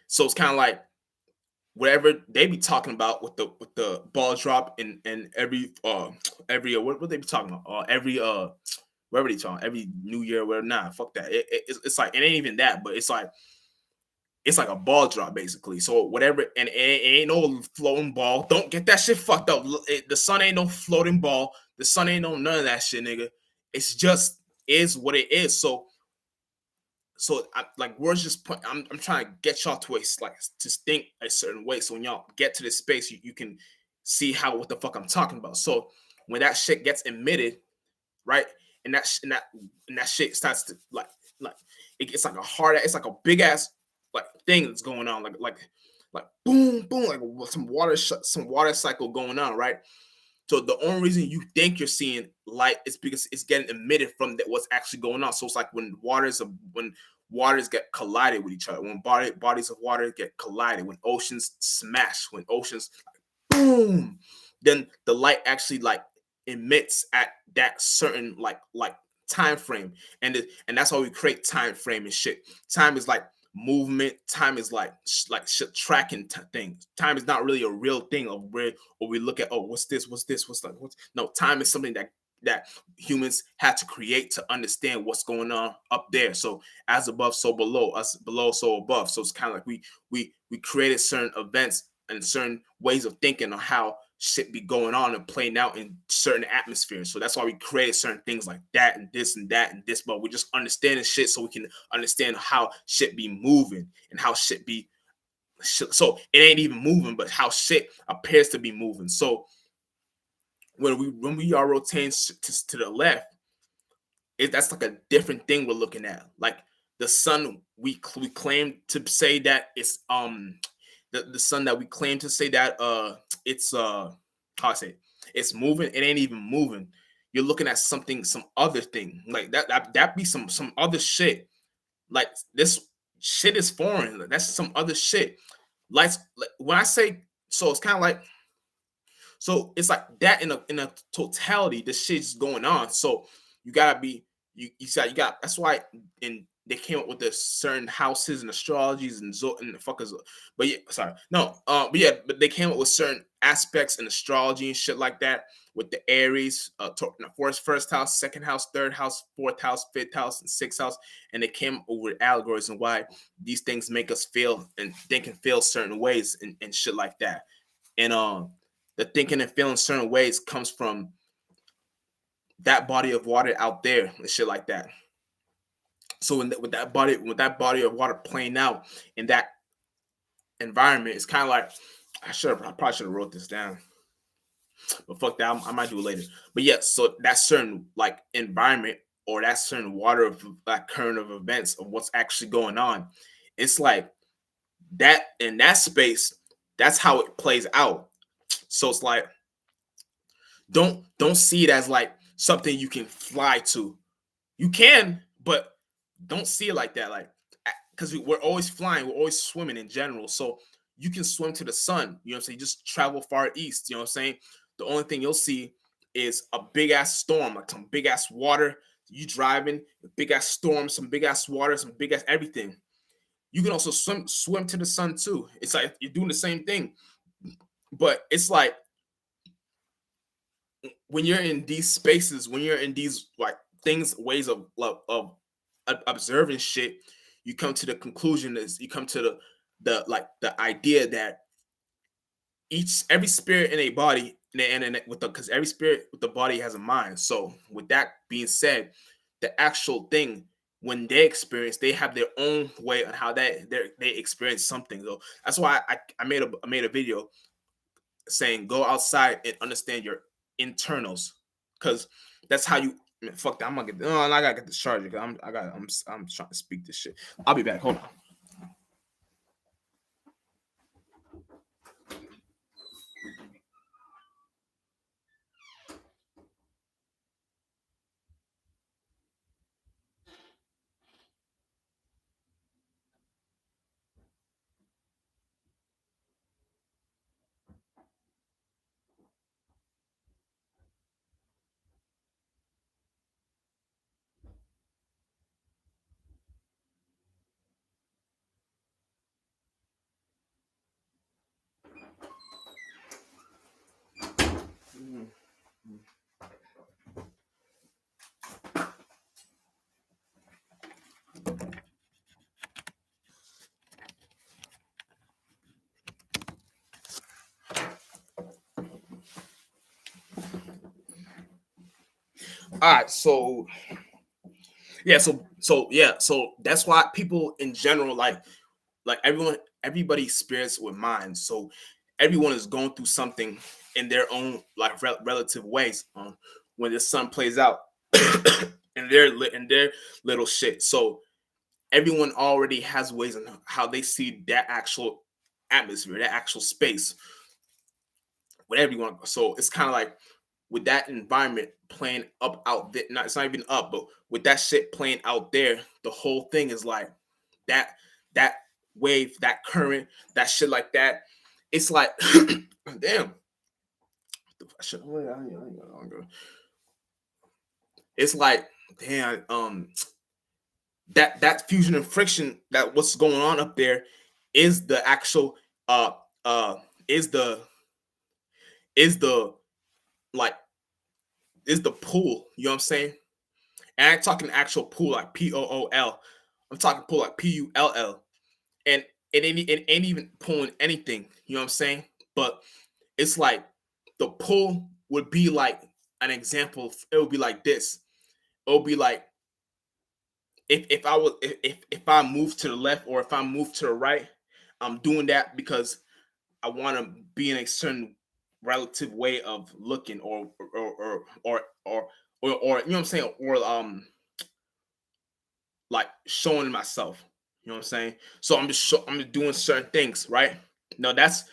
So it's kind of like whatever they be talking about with the ball drop and what they be talking about every whatever they talking every new year, whatever. Nah, fuck that. It's like it ain't even that, but it's like it's like a ball drop basically. So whatever, and it ain't no floating ball. Don't get that shit fucked up. The sun ain't no floating ball. The sun ain't no none of that shit, nigga. It's just is what it is. So like words just put. I'm trying to get y'all to to think a certain way. So when y'all get to this space, you can see how what the fuck I'm talking about. So when that shit gets emitted, right, and that shit starts to like it's like a hard, it's like a big ass like thing that's going on, like boom boom, like some water cycle going on, right? So the only reason you think you're seeing light is because it's getting emitted from what's actually going on. So it's like when waters get collided with each other, when bodies of water get collided, when oceans smash, when oceans boom, then the light actually like emits at that certain like time frame, and that's how we create time frame and shit. Time is like movement. Time is like shit tracking things. Time is not really a real thing of where or we look at, oh, what's this, what's that, what's no. Time is something that humans had to create to understand what's going on up there. So as above, so below, us below, so above. So it's kind of like we created certain events and certain ways of thinking on how shit be going on and playing out in certain atmospheres. So that's why we created certain things like that and this and that and this. But we just understanding shit so we can understand how shit be moving and how shit be. So it ain't even moving, but how shit appears to be moving. So when we are rotating to the left, that's like a different thing we're looking at. Like the sun, we claim to say that it's the sun that we claim to say that it's how I say it, it's moving. It ain't even moving. You're looking at something, some other thing like that be some other shit. Like this shit is foreign. That's some other shit. Like when I say, so it's kind of like, so it's like that in a totality. This shit's going on. So you gotta be you got. That's why in they came up with the certain houses and astrologies and the fuckers. But yeah, sorry, no. But they came up with certain aspects in astrology and shit like that with the Aries, first house, second house, third house, fourth house, fifth house, and sixth house, and they came up with allegories and why these things make us feel and think and feel certain ways and shit like that. And the thinking and feeling certain ways comes from that body of water out there and shit like that. So with that body of water playing out in that environment, it's kind of like I probably should have wrote this down, but fuck that, I might do it later. But yeah, so that certain like environment or that certain water of that current of events of what's actually going on, it's like that in that space. That's how it plays out. So it's like don't see it as like something you can fly to. You can, but don't see it like that. Like, because we're always flying, we're always swimming in general. So you can swim to the sun. You know what I'm saying? Just travel far east. You know what I'm saying? The only thing you'll see is a big ass storm, like some big ass water. You driving, a big ass storm, some big ass water, some big ass everything. You can also swim to the sun too. It's like you're doing the same thing, but it's like when you're in these spaces, when you're in these like things, ways of observing shit, you come to the conclusion is you come to the like the idea that every spirit in a body and with the because every spirit with the body has a mind. So with that being said, the actual thing when they experience, they have their own way on how they experience something. So that's why I made a video saying go outside and understand your internals, because that's how you. Man, fuck that. I'm gonna get. No, I gotta get this charger. Cause I'm trying to speak this shit. I'll be back. Hold on. All right, so so that's why people in general like everybody experience with mind. So everyone is going through something in their own like relative ways when the sun plays out in their little shit. So everyone already has ways on how they see that actual atmosphere, that actual space with everyone. So it's kind of like with that environment playing up out there, not it's not even up, but with that shit playing out there, the whole thing is like that that wave, that current, that shit like that. It's like damn. It's like damn, that fusion and friction that what's going on up there is the actual uh uh is the is the like is the pool, you know what I'm saying? And I ain't talking actual pool like POOL. I'm talking pool like PULL. And it ain't even pulling anything, you know what I'm saying? But it's like the pull would be like an example. It would be like this. It would be like if I was if I move to the left or if I move to the right, I'm doing that because I want to be in a certain relative way of looking or you know what I'm saying or like showing myself. You know what I'm saying? So I'm just doing certain things, right? No, that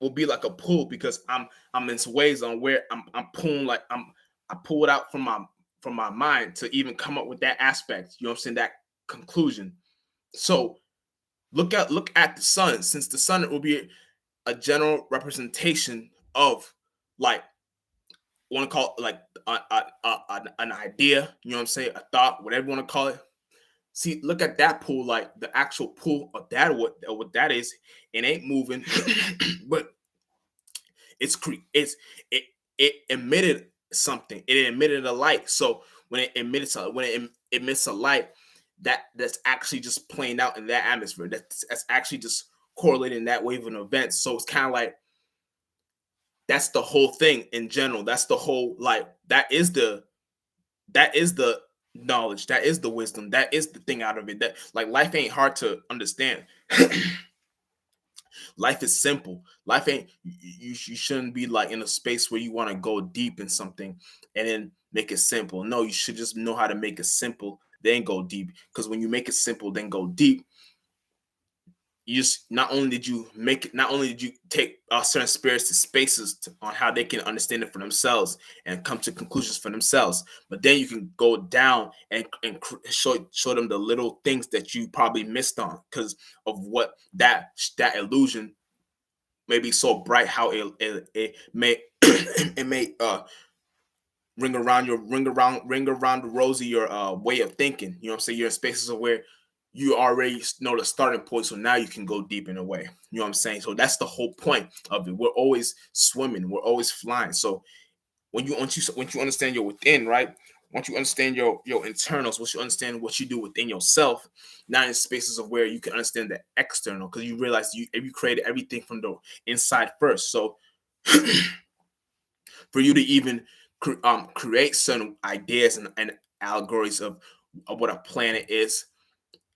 will be like a pull because I'm in ways on where I'm pulling like I pull it out from my mind to even come up with that aspect. You know what I'm saying? That conclusion. So look at the sun, since the sun will be a general representation of like want to call it like an idea. You know what I'm saying? A thought, whatever you want to call it. See, look at that pool, like the actual pool of that. What that is, it ain't moving, but it's it emitted something. It emitted a light. So when it emits a light, that's actually just playing out in that atmosphere. That's actually just correlating that wave of an event. So it's kind of like that's the whole thing in general. That's the whole like that is the knowledge, that is the wisdom, that is the thing out of it. That like life ain't hard to understand. Life is simple. Life ain't you shouldn't be like in a space where you want to go deep in something and then make it simple. No, you should just know how to make it simple, then go deep. Because when you make it simple, then go deep, you just not only did you take certain spirits to spaces on how they can understand it for themselves and come to conclusions for themselves, but then you can go down and show them the little things that you probably missed on because of what that illusion may be so bright, how it may it may ring around the rosy your way of thinking. You know what I'm saying? You're in spaces of where you already know the starting point, so now you can go deep in a way. You know what I'm saying? So that's the whole point of it. We're always swimming, we're always flying. So once you understand your within, right? Once you understand your internals, once you understand what you do within yourself, now in spaces of where you can understand the external, because you realize you created everything from the inside first. So for you to even create certain ideas and allegories of what a planet is,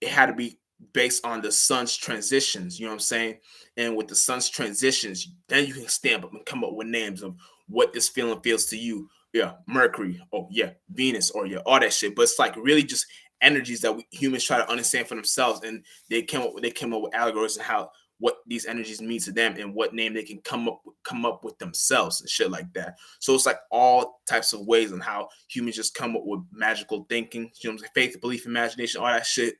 it had to be based on the sun's transitions. You know what I'm saying? And with the sun's transitions, then you can stamp up and come up with names of what this feeling feels to you. Yeah, Mercury. Oh yeah, Venus. Or yeah, all that shit. But it's like really just energies that we humans try to understand for themselves, and they came up with allegories and how what these energies mean to them and what name they can come up with themselves and shit like that. So it's like all types of ways on how humans just come up with magical thinking, you know what I'm saying? Faith, belief, imagination, all that shit,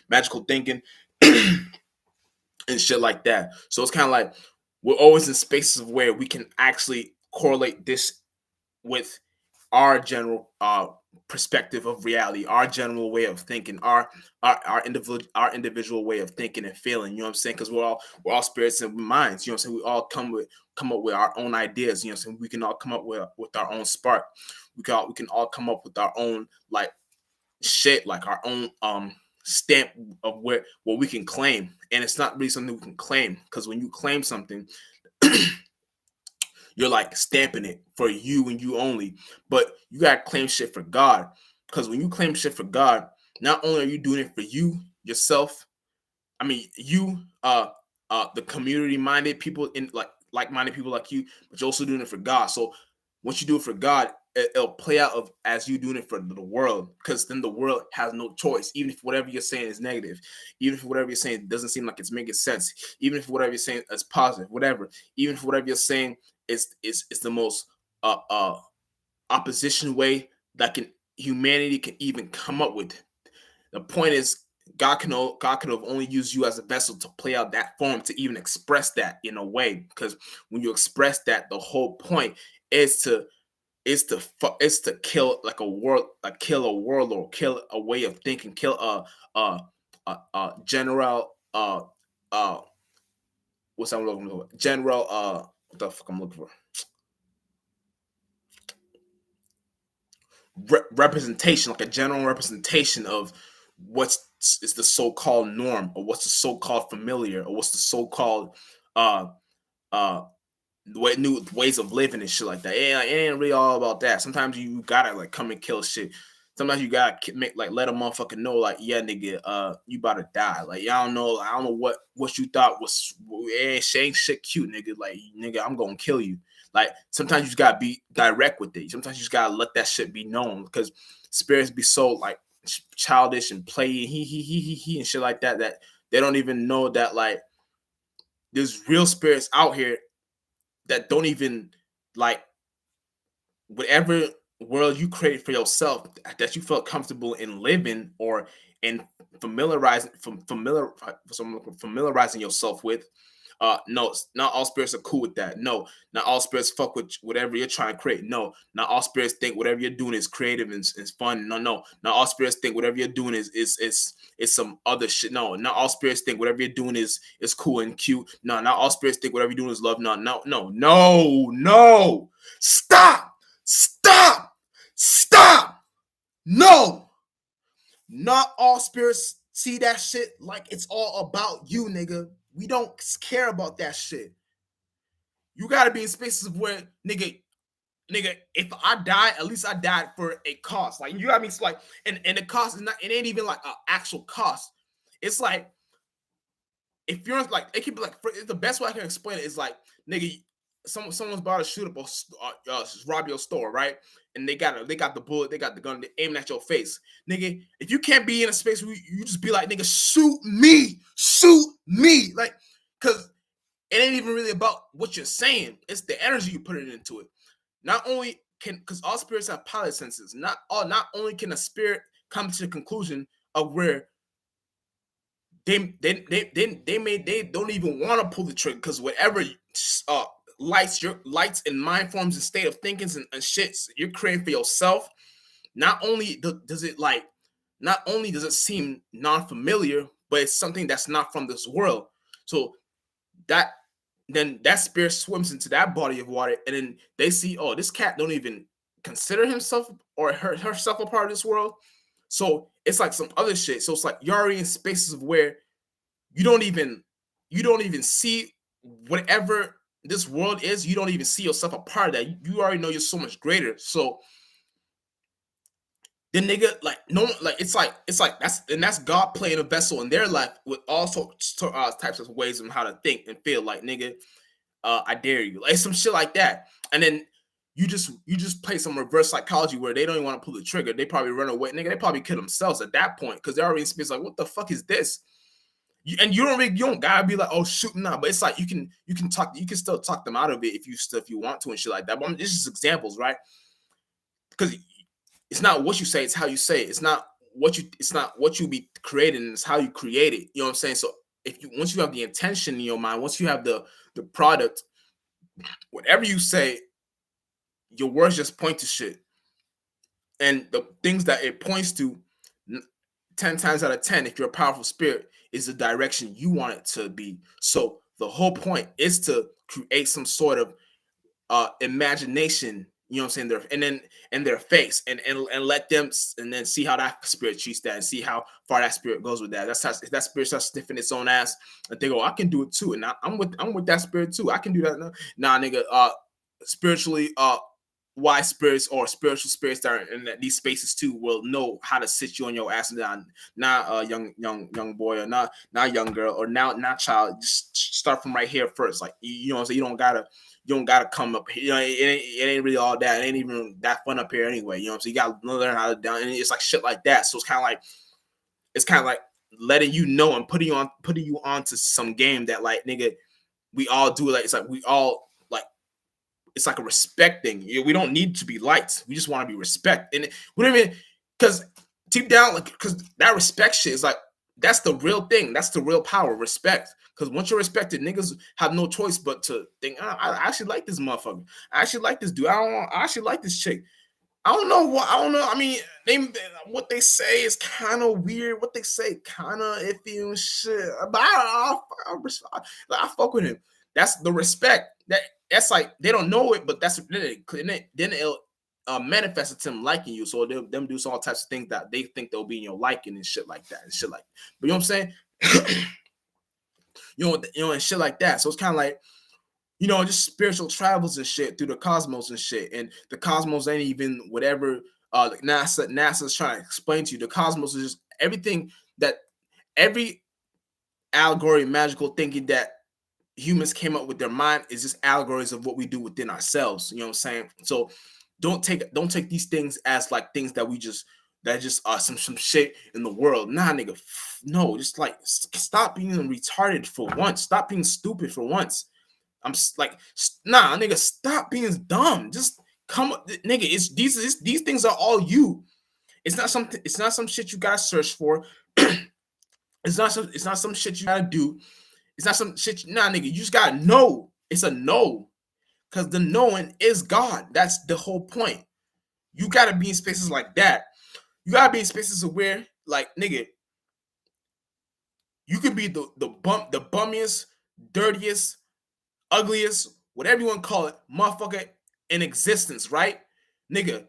magical thinking and shit like that. So it's kind of like we're always in spaces where we can actually correlate this with our general perspective of reality, our general way of thinking, our individual way of thinking and feeling. You know what I'm saying? Because we're all spirits and minds. You know what I'm saying? We all come up with our own ideas. You know what I'm saying? We can all come up with our own spark. We can all come up with our own like shit, like our own stamp of what we can claim. And it's not really something we can claim, because when you claim something, you're like stamping it for you and you only. But you gotta claim shit for God, because when you claim shit for God, not only are you doing it for you yourself, I mean you, the community minded people, in like minded people like you, but you're also doing it for God. So once you do it for God, it'll play out of as you doing it for the world, because then the world has no choice. Even if whatever you're saying is negative, even if whatever you're saying doesn't seem like it's making sense, even if whatever you're saying is positive, whatever, even if whatever you're saying is the most opposition way that can humanity can even come up with. The point is, God could have only used you as a vessel to play out that form, to even express that in a way. Because when you express that, the whole point is to kill like a world, like kill a warlord, kill a way of thinking, kill a general what's that I'm looking for? General what the fuck I'm looking for? Representation, like a general representation of what's is the so-called norm, or what's the so-called familiar, or what's the so-called uh uh new ways of living and shit like that. It ain't really all about that. Sometimes you gotta like come and kill shit. Sometimes you gotta make like let a motherfucker know like, yeah, nigga, you about to die. Like, I don't know what you thought was ain't shit cute, nigga. Like, nigga, I'm gonna kill you. Like, sometimes you just gotta be direct with it. Sometimes you just gotta let that shit be known, because spirits be so like childish and play he and shit like that, that they don't even know that like there's real spirits out here that don't even like whatever world you create for yourself that you felt comfortable in living, or in familiarizing yourself with. No, not all spirits are cool with that. No, not all spirits fuck with whatever you're trying to create. No, not all spirits think whatever you're doing is creative and is fun. No, not all spirits think whatever you're doing is some other shit. No, not all spirits think whatever you're doing is cool and cute. No, not all spirits think whatever you're doing is love. No. Stop. No. Not all spirits see that shit like it's all about you, nigga. We don't care about that shit. You gotta be in spaces of where, nigga, if I die, at least I died for a cost. Like, you got me, like, and the cost is not, it ain't even like an actual cost. It's like, if you're like, it could be like, the best way I can explain it is like, nigga, someone's about to shoot up or rob your store, right? And they got the bullet, they got the gun, they aiming at your face, nigga. If you can't be in a space where you just be like, nigga, shoot me, like, because it ain't even really about what you're saying. It's the energy you put it into it. Not only can, because all spirits have pilot senses. Not only can a spirit come to the conclusion of where they don't even want to pull the trigger, because whatever lights and mind forms and state of thinkings and shits you're creating for yourself, not only does it seem non-familiar, but it's something that's not from this world. So that spirit swims into that body of water, and then they see, oh, this cat don't even consider himself or herself a part of this world. So it's like some other shit. So it's like you're already in spaces of where you don't even see whatever this world is. You don't even see yourself a part of that. You already know you're so much greater. So the nigga, like, no, like, it's like that's God playing a vessel in their life with all sorts types of ways on how to think and feel. Like, nigga, I dare you, like some shit like that. And then you just play some reverse psychology where they don't even want to pull the trigger. They probably run away, nigga. They probably kill themselves at that point, because they're already in space like, what the fuck is this? You don't gotta be like, oh, shoot, nah. But it's like you can still talk them out of it if you want to and shit like that. But it's just examples, right? Because it's not what you say, it's how you say it. It's not what you be creating, it's how you create it. You know what I'm saying? So once you have the intention in your mind, once you have the product, whatever you say, your words just point to shit. And the things that it points to, 10 times out of 10, if you're a powerful spirit, is the direction you want it to be. So the whole point is to create some sort of imagination, you know what I'm saying, in their face, and let them, and then see how that spirit treats that, and see how far that spirit goes with that. That's how, if that spirit starts sniffing its own ass and they go, I can do it too, and I'm with that spirit too, I can do that. Nah, nigga, spiritually wise spirits or spiritual spirits that are in these spaces too will know how to sit you on your ass and down. Not young boy or not young girl or not child. Just start from right here first. Like you know what I'm saying? You don't gotta come up here. You know, it ain't really all that. It ain't even that fun up here anyway. You know what I'm saying? You gotta learn how to down, and it's like shit like that. So it's kind of like letting you know and putting you on to some game that like nigga, we all do. Like it's like we all like it's like a respect thing. We don't need to be liked. We just want to be respect. And we don't even because deep down, like because that respect shit is like that's the real thing. That's the real power, respect. Because once you're respected, niggas have no choice but to think, I actually like this motherfucker. I actually like this dude. I actually like this chick. I don't know what I don't know. I mean, what they say is kind of weird. What they say kind of iffy and shit. But I fuck with him. That's the respect. That's like they don't know it, but that's then it'll manifest to them liking you. So them do all types of things that they think they'll be in your liking and shit like that and shit like. But you know what I'm saying? you know, and shit like that. So it's kind of like, you know, just spiritual travels and shit through the cosmos and shit. And the cosmos ain't even whatever like NASA's trying to explain to you. The cosmos is just everything that every allegory, magical thinking that humans came up with their mind is just allegories of what we do within ourselves. You know what I'm saying? So don't take these things as like things that just some shit in the world. Nah, nigga, no, just like stop being retarded for once. Stop being stupid for once. I'm like, nah, nigga, stop being dumb. Just come, nigga. It's these things are all you. It's not some shit you gotta search for. It's not some shit you gotta do. It's not some shit. Nah, nigga, you just gotta know. It's a no, because the knowing is God. That's the whole point. You gotta be in spaces like that. You gotta be in spaces where, like, nigga, you could be the bummiest, dirtiest, ugliest, whatever you want to call it, motherfucker in existence, right? Nigga,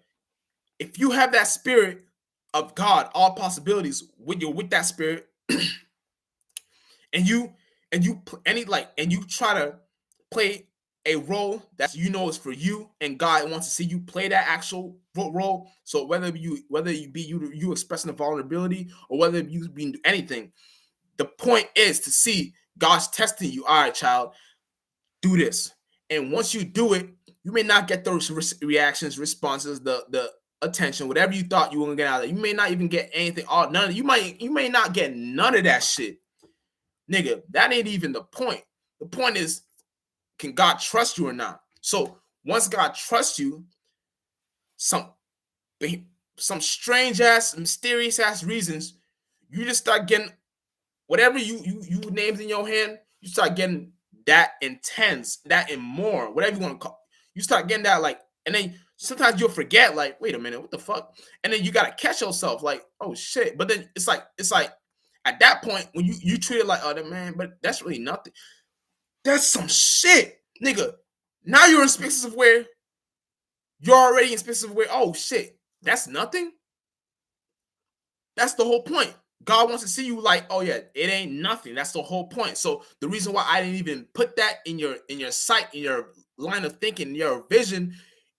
if you have that spirit of God, all possibilities with that spirit, and you try to play a role that you know is for you, and God wants to see you play that actual role. So whether you be you expressing the vulnerability or whether you be anything, the point is to see God's testing you. All right, child, do this. And once you do it, you may not get those reactions, responses, the attention, whatever you thought you were gonna get out of it. You may not even get anything. None of you may not get none of that shit, nigga. That ain't even the point. The point is, can God trust you or not? So once God trusts you, some strange ass, mysterious ass reasons, you just start getting whatever you named in your hand. You start getting that intense, that and more, whatever you want to call. You start getting that like, and then sometimes you'll forget, like, wait a minute, what the fuck? And then you gotta catch yourself, like, oh shit. But then it's like at that point when you treat it like, oh man, but that's really nothing. That's some shit, nigga. Now you're in spaces of where you're already in spaces of where, oh shit, that's nothing. That's the whole point. God wants to see you like, oh yeah, it ain't nothing. That's the whole point. So the reason why I didn't even put that in your sight, in your line of thinking, your vision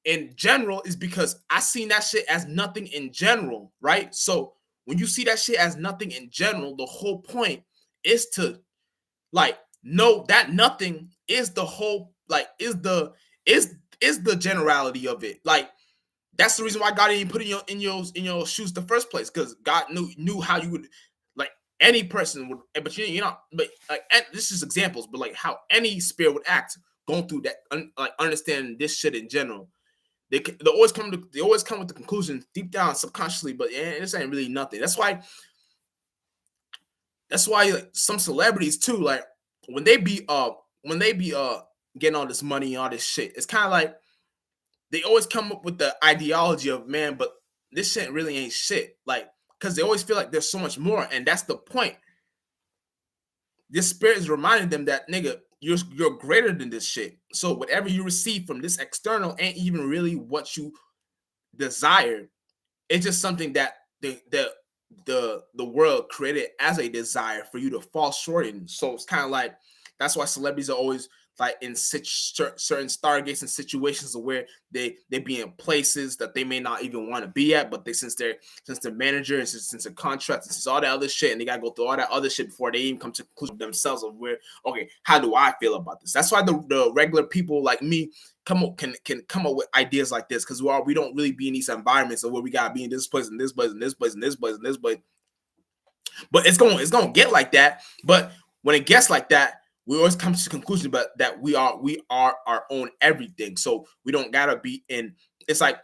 in general, is because I seen that shit as nothing in general, right? So when you see that shit as nothing in general, the whole point is to like know that nothing is the whole, like is the generality of it. Like that's the reason why God didn't put in your shoes the first place, because God knew how you would, like any person would, but you know, but like this is examples, but like how any spirit would act going through that, like understanding this shit in general. They always come with the conclusion deep down subconsciously, but this ain't really nothing. That's why like, some celebrities too, like when they be getting all this money and all this shit, it's kind of like they always come up with the ideology of, man, but this shit really ain't shit. Like, because they always feel like there's so much more. And that's the point. This spirit is reminding them that, nigga, you're greater than this shit. So whatever you receive from this external ain't even really what you desire. It's just something that the world created as a desire for you to fall short in. So it's kind of like, that's why celebrities are always like in certain stargates and situations where they be in places that they may not even want to be at, but they since their manager and since their contract, since all that other shit, and they gotta go through all that other shit before they even come to conclusion themselves of where, okay, how do I feel about this? That's why the regular people like me can come up with ideas like this, because we don't really be in these environments of where we gotta be in this place and this place and this place and this place and this place. But it's gonna get like that. But when it gets like that, we always come to the conclusion but that we are our own everything. So we don't gotta be in. It's like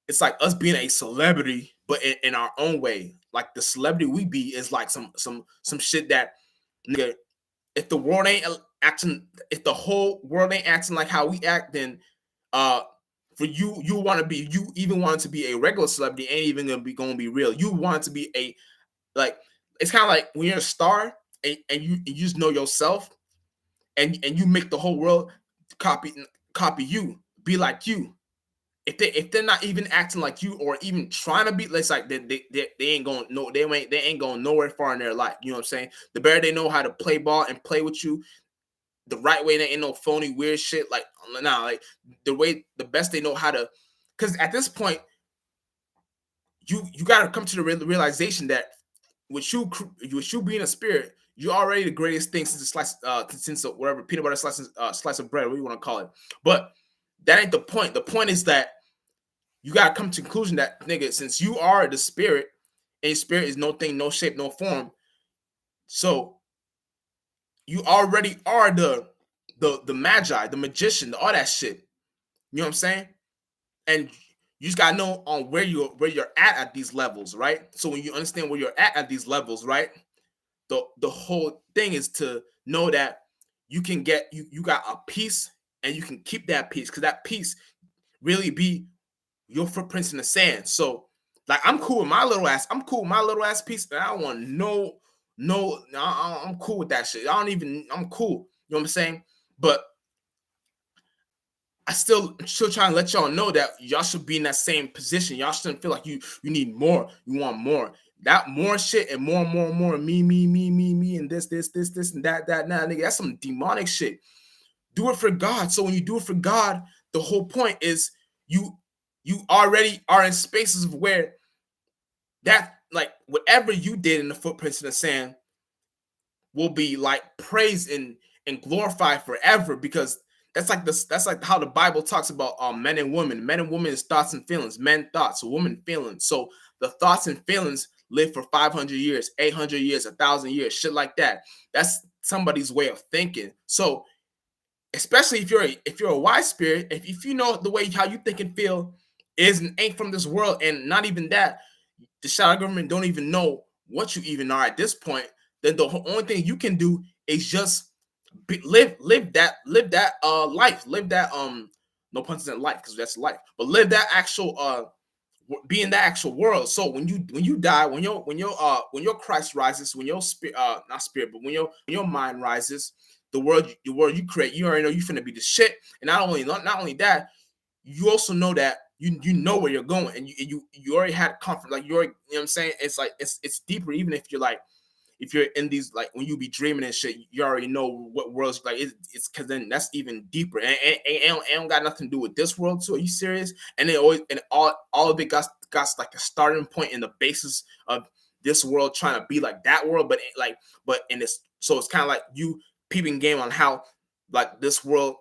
us being a celebrity, but in our own way. Like the celebrity we be is like some shit that, nigga, if the world ain't acting, if the whole world ain't acting like how we act, then for you want to be, you even want to be a regular celebrity ain't even gonna be real. You want to be a, like, it's kind of like when you're a star and you just know yourself, and you make the whole world copy you, be like you. If they're not even acting like you or even trying to be, it's like they ain't going no, they ain't going nowhere far in their life. You know what I'm saying? The better they know how to play ball and play with you the right way, there ain't no phony weird shit. Like, nah, like the best they know how to, because at this point you got to come to the realization that with you being a spirit, you're already the greatest thing since a slice, since whatever peanut butter slice of bread, what you want to call it. But that ain't the point. The point is that you gotta come to the conclusion that, nigga, since you are the spirit, and spirit is no thing, no shape, no form, so you already are the magi, the magician, all that shit. You know what I'm saying? And you just gotta know on where you're at these levels, right? So when you understand where you're at these levels, right? The whole thing is to know that you can get you got a piece, and you can keep that piece, because that piece really be your footprints in the sand. So like I'm cool with my little ass piece, and I don't want I'm cool with that shit. I'm cool. You know what I'm saying? But I still trying to let y'all know that y'all should be in that same position. Y'all shouldn't feel like you need more. You want more. That more shit and more, me, and this, and that, nah, nigga, that's some demonic shit. Do it for God. So when you do it for God, the whole point is you already are in spaces of where that, like, whatever you did in the footprints in the sand will be like praised and glorified forever, because that's like how the Bible talks about men and women. Men and women is thoughts and feelings. Men thoughts, women feelings. So the thoughts and feelings live for 500 years, 800 years, 1,000 years, shit like that. That's somebody's way of thinking. So especially if you're a wise spirit, if you know the way how you think and feel ain't from this world, and not even that, the shadow government don't even know what you even are at this point, then the only thing you can do is just live that life, live that no pun intended life, because that's life, but live that actual be in the actual world. So when you die, when your Christ rises, when your spirit, not spirit, but when your mind rises, the world you create, you already know you finna be the shit. And not only that, you also know that you know where you're going, and you already had comfort. Like you know what I'm saying? It's like it's deeper. Even if you're in these, like when you be dreaming and shit, you already know what worlds, like it's because then that's even deeper, and it don't got nothing to do with this world too. Are you serious? And it always, and all of it got like a starting point in the basis of this world trying to be like that world, but in this, so it's kind of like you peeping game on how like this world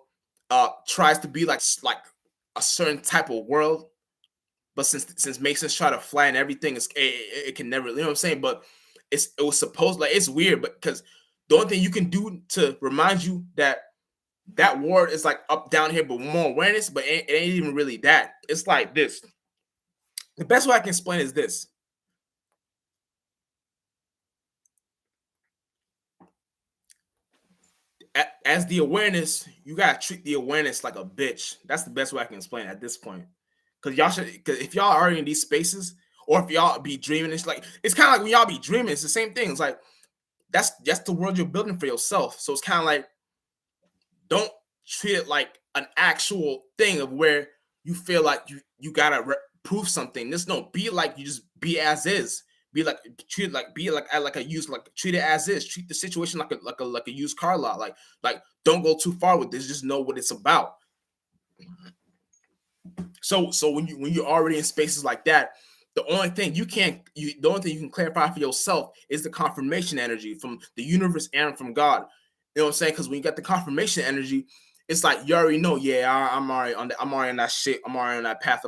tries to be like a certain type of world, but since Masons try to flatten everything, it can never, you know what I'm saying? But it was supposed, like, it's weird, but because the only thing you can do to remind you that word is like up down here, but more awareness, but it ain't even really that. It's like this. The best way I can explain is this. As the awareness, you gotta treat the awareness like a bitch. That's the best way I can explain it at this point. Because if y'all are in these spaces, or if y'all be dreaming, it's kind of like when y'all be dreaming, it's the same thing. It's like that's the world you're building for yourself. So it's kind of like, don't treat it like an actual thing of where you feel like you gotta prove something. Just don't be like, you just be as is. Be like treat it like be like a used like treat it as is. Treat the situation like a used car lot. Like don't go too far with this. Just know what it's about. So when you're already in spaces like that, the only thing you can clarify for yourself is the confirmation energy from the universe and from God. You know what I'm saying? Because when you got the confirmation energy, it's like you already know. Yeah, I'm already on that shit. I'm already on that path.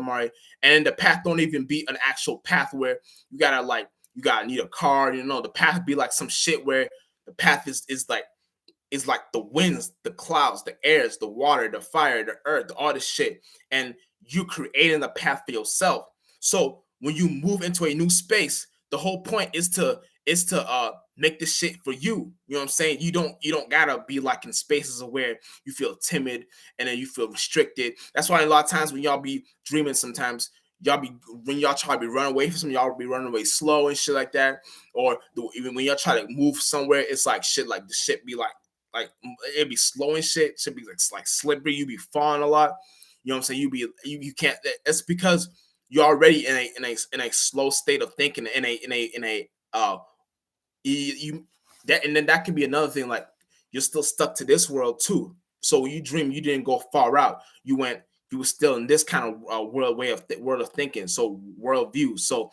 And the path don't even be an actual path where you gotta need a car. You know, the path be like some shit where the path is like the winds, the clouds, the airs, the water, the fire, the earth, all this shit. And you creating a path for yourself. So when you move into a new space, the whole point is to make this shit for you. You know what I'm saying? You don't gotta be like in spaces of where you feel timid and then you feel restricted. That's why a lot of times when y'all be dreaming, sometimes when y'all try to be running away from something, y'all be running away slow and shit like that. Or even when y'all try to move somewhere, it's like shit like the shit be like it'd be slow and shit. Should be like slippery. You be falling a lot. You know what I'm saying? You can't. It's because you're already in a slow state of thinking. You that and then that can be another thing. Like you're still stuck to this world too. So when you dream, you didn't go far out. You were still in this kind of world of thinking. So worldview. So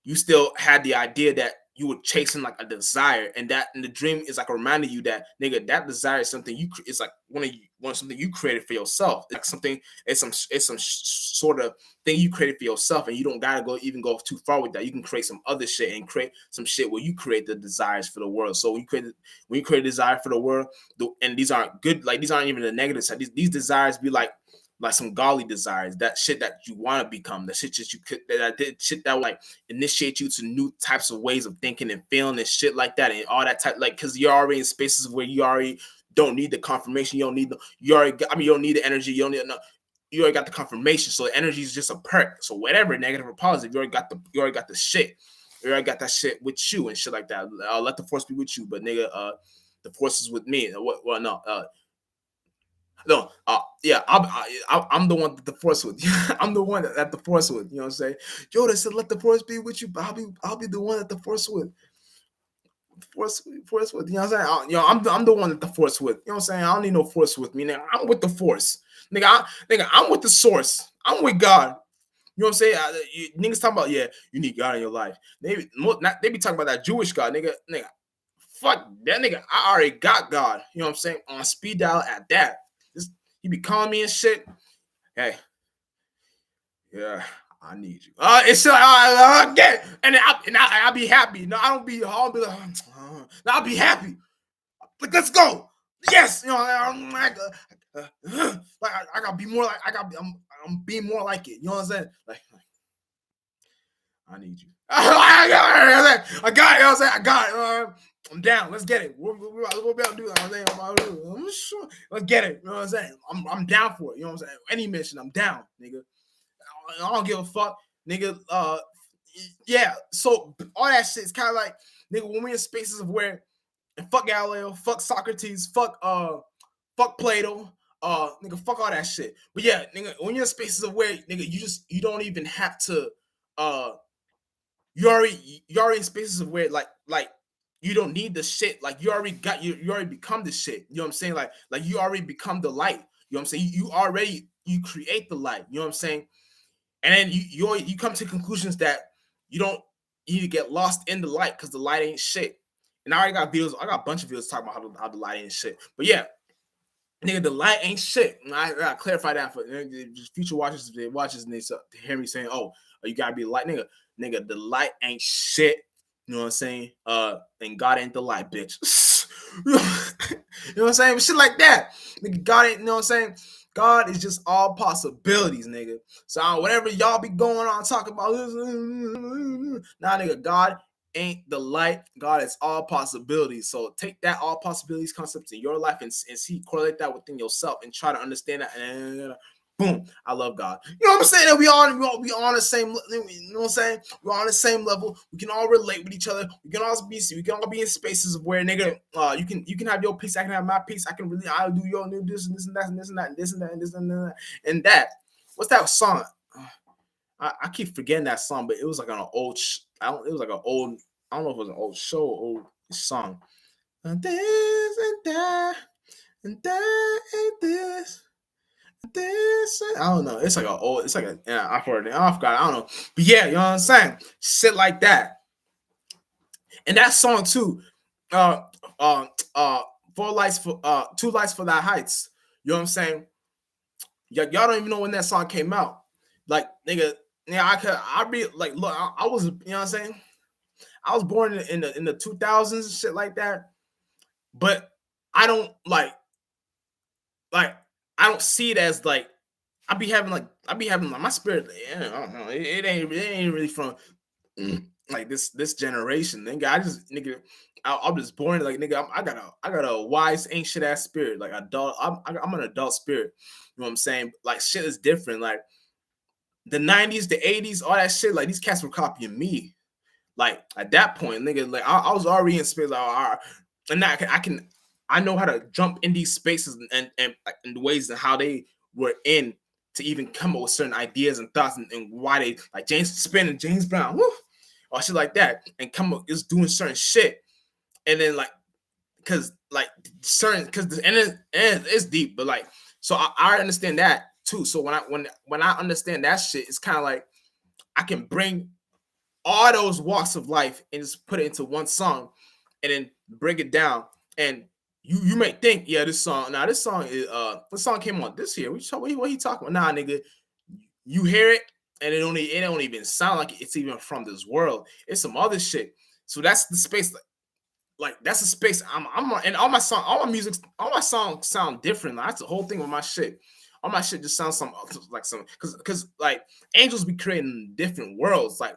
you still had the idea that you were chasing like a desire, and that in the dream is like reminding you that nigga, that desire is something it's like something you created for yourself. It's like something, it's some sort of thing you created for yourself, and you don't gotta go too far with that. You can create some other shit and create some shit where you create the desires for the world. So when you create a desire for the world, and these aren't good, like these aren't even the negative side. These desires be like some godly desires, that shit that you want to become, the shit that you could, shit that will like initiate you to new types of ways of thinking and feeling and shit like that, and all that type, like, because you're already in spaces where you already don't need the confirmation, you don't need you don't need the energy, you don't need you already got the confirmation, so the energy is just a perk. So whatever, negative or positive, you already got the shit, you already got that shit with you and shit like that. Let the force be with you, but nigga, the force is with me. Well, no, no, yeah, I'm the one that the force with. I'm the one that the force with. You know what I'm saying? Yoda said, "Let the force be with you." But I'll be the one that the force with. Force with. You know what I'm saying? I'm the one that the force with. You know what I'm saying? I don't need no force with me. Nigga, I'm with the force. Nigga, I'm with the source. I'm with God. You know what I'm saying? Niggas talking about, yeah, you need God in your life. They be talking about that Jewish God, nigga. Fuck that nigga. I already got God. You know what I'm saying? On speed dial at that. He be calling me and shit. Hey, yeah, I need you. It's get, and then I'll be happy. No, I'll be like, no, I'll be happy. Like, let's go. Yes, you know, I'm like, I gotta be more like, I'm being more like it. You know what I'm saying? Like I need you. I got it. You know what I'm saying? I got it. I'm down. Let's get it. What we about to do? I'm sure. Let's get it. You know what I'm saying? I'm down for it. You know what I'm saying? Any mission, I'm down, nigga. I don't give a fuck, nigga. Yeah. So all that shit is kind of like, nigga, when we're in spaces of where, and fuck Galileo, fuck Socrates, fuck Plato, nigga, fuck all that shit. But yeah, nigga, when you're in spaces of where, nigga, you don't even have to, you're already in spaces of where like you don't need the shit. Like you already become the shit. You know what I'm saying? Like you already become the light. You know what I'm saying? You create the light. You know what I'm saying? And then you come to conclusions that you need to get lost in the light because the light ain't shit. And I already got videos. I got a bunch of videos talking about how the light ain't shit. But yeah, nigga, the light ain't shit. And I gotta clarify that for future watchers. If they watches and they hear me saying, "Oh, you gotta be the light," nigga, the light ain't shit. You know what I'm saying? And God ain't the light, bitch. You know what I'm saying? Shit like that. Nigga, God ain't, you know what I'm saying? God is just all possibilities, nigga. So whatever y'all be going on talking about, nah, nigga, God ain't the light. God is all possibilities. So take that all possibilities concept in your life and see, correlate that within yourself and try to understand that. And boom, I love God. You know what I'm saying? That we on the same, you know what I'm saying? We're on the same level. We can all relate with each other. We can all be in spaces of where, nigga, you can have your piece, I can have my piece. I'll do your new this and this and that and this and that and this and that and this and that and that. What's that song? I keep forgetting that song, but it was like on an old. It was like an old. I don't know if it was an old show, or old song. And this and that, and that ain't this. This I don't know. It's like a old. It's like a. Yeah, I forgot. I forgot. I don't know. But yeah, you know what I'm saying. Shit like that. And that song too. Uh, uh, uh. 4 lights for 2 lights for that heights. You know what I'm saying? Y'all don't even know when that song came out. Like nigga, yeah, I be like, look, I was, you know what I'm saying? I was born in the 2000s and shit like that, but I don't like I don't see it as like I be having like my spirit. Yeah, I don't know. It ain't really from like this generation. Nigga, I'm just born like nigga. I got a wise ancient ass spirit, like adult. I'm an adult spirit. You know what I'm saying? Like shit is different. Like the 90s, the 80s, all that shit. Like these cats were copying me. Like at that point, nigga, like I was already in space. Like, all right. And now I know how to jump in these spaces and in the ways and how they were in to even come up with certain ideas and thoughts and why they like James Spin and James Brown, woo, or shit like that, and come up just doing certain shit, and then like because like certain because it's deep, but like so I understand that too. So when I understand that shit, it's kind of like I can bring all those walks of life and just put it into one song and then break it down. And you may think, yeah, this song this song came on this year. What he talking about? Nah, nigga, you hear it and it don't even sound like it's even from this world. It's some other shit. So that's the space. Like that's the space I'm on, and all my songs sound different. Like, that's the whole thing with my shit. All my shit just sounds some because like angels be creating different worlds. Like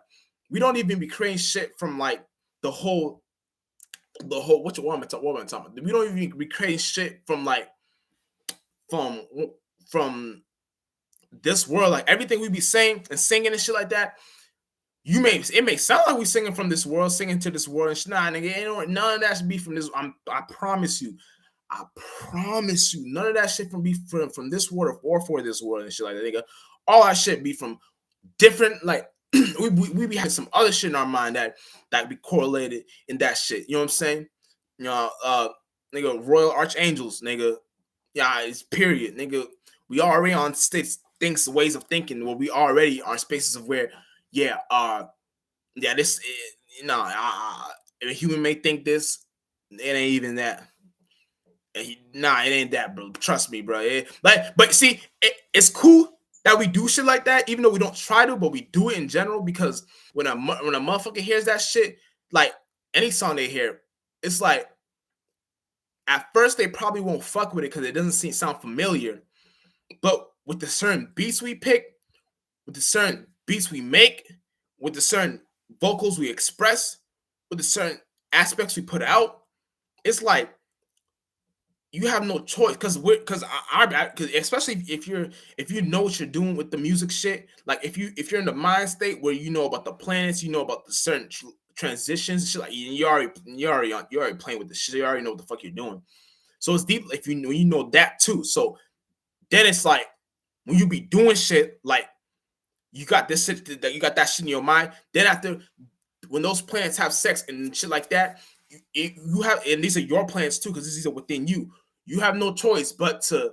we don't even be creating shit from like the whole what am I talking about? We don't even be creating shit from like from this world. Like everything we be saying and singing and shit like that. It may sound like we singing from this world, singing to this world, and shit. Nah, nigga, none of that should be from this. I promise you, none of that shit be from this world or for this world and shit like that, nigga. All our shit be from different, like we be having some other shit in our mind that be correlated in that shit. You know what I'm saying? You know, nigga, Royal Archangels, nigga. Yeah, it's period, nigga. We already on states, things, ways of thinking where we already are in spaces of where, yeah, this, you know, a human may think this, it ain't even that. Nah, it ain't that, bro. Trust me, bro. But see, it's cool that we do shit like that, even though we don't try to, but we do it in general because when a motherfucker hears that shit, like any song they hear, it's like at first they probably won't fuck with it because it doesn't sound familiar. But with the certain beats we pick, with the certain beats we make, with the certain vocals we express, with the certain aspects we put out, it's like you have no choice because especially if you know what you're doing with the music shit, like if you're in the mind state where you know about the planets, you know about the certain transitions, shit, like you already playing with the shit, you already know what the fuck you're doing. So it's deep if you know that too. So then it's like when you be doing shit like you got this shit that you got that shit in your mind. Then after when those planets have sex and shit like that, you have, and these are your plans too, because these are within you. You have no choice but to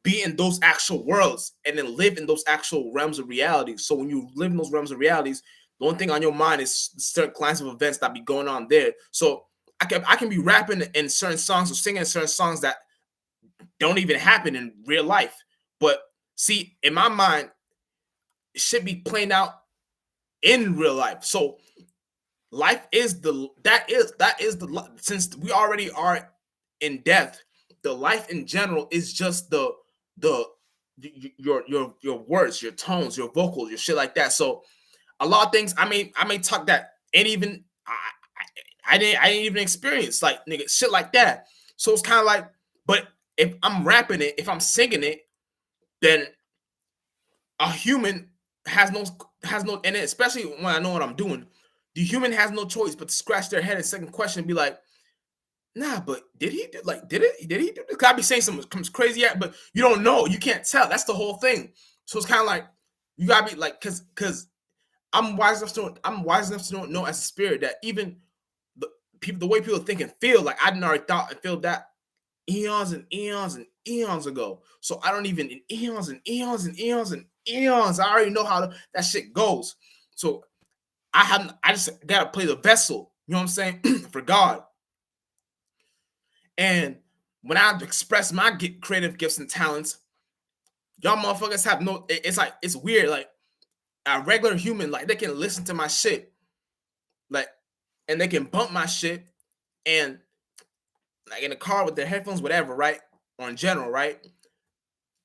be in those actual worlds and then live in those actual realms of reality. So when you live in those realms of realities, the only thing on your mind is certain kinds of events that be going on there. So I can be rapping in certain songs or singing certain songs that don't even happen in real life. But see, in my mind, it should be playing out in real life. So life is since we already are in death, the life in general is just your words, your tones, your vocals, your shit like that. So a lot of things I may talk that ain't even I didn't even experience, like nigga shit like that. So it's kind of like, but if I'm rapping it, if I'm singing it, then a human has no, and especially when I know what I'm doing, the human has no choice but to scratch their head and second question and be like, nah, but did he do this? Could I be saying something crazy, but you don't know, you can't tell. That's the whole thing. So it's kind of like You gotta be like, cause I'm wise enough to know as a spirit that even the way people think and feel, like I didn't already thought and feel that eons and eons and eons ago. So I don't even in eons and eons and eons and eons. I already know how that shit goes. So I just gotta play the vessel. You know what I'm saying? For God. And when I express my creative gifts and talents, y'all motherfuckers have no. It's like it's weird. Like a regular human, like they can listen to my shit, like, and they can bump my shit, and like in the car with their headphones, whatever, right? Or in general, right?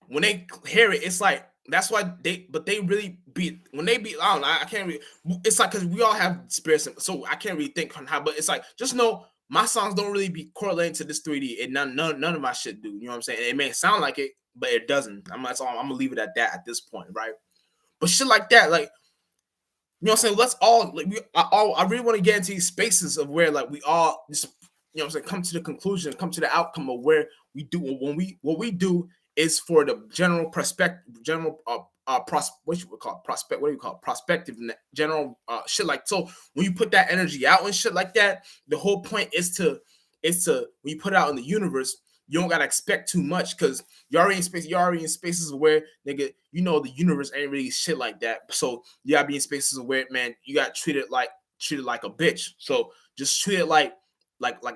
When they hear it, it's like that's why they really be when they be. I don't know. I can't really. It's like because we all have spirits, so I can't really think on how. But it's like just know my songs don't really be correlating to this 3D, and none of my shit do. You know what I'm saying? It may sound like it, but it doesn't. That's all. I'm gonna leave it at that at this point, right? But shit like that, like you know what I'm saying? Let's all like I really want to get into these spaces of where like we all just you know what I'm saying come to the conclusion, come to the outcome of where we do when what we do is for the general perspective, general what you would call prospect, what do you call it? Prospective general shit like so when you put that energy out and shit like that, the whole point is to when you put it out in the universe, you don't gotta expect too much because you're already in space. You're already in spaces where nigga, you know the universe ain't really shit like that. So you gotta be in spaces where man, you got treated like a bitch. So just treat it like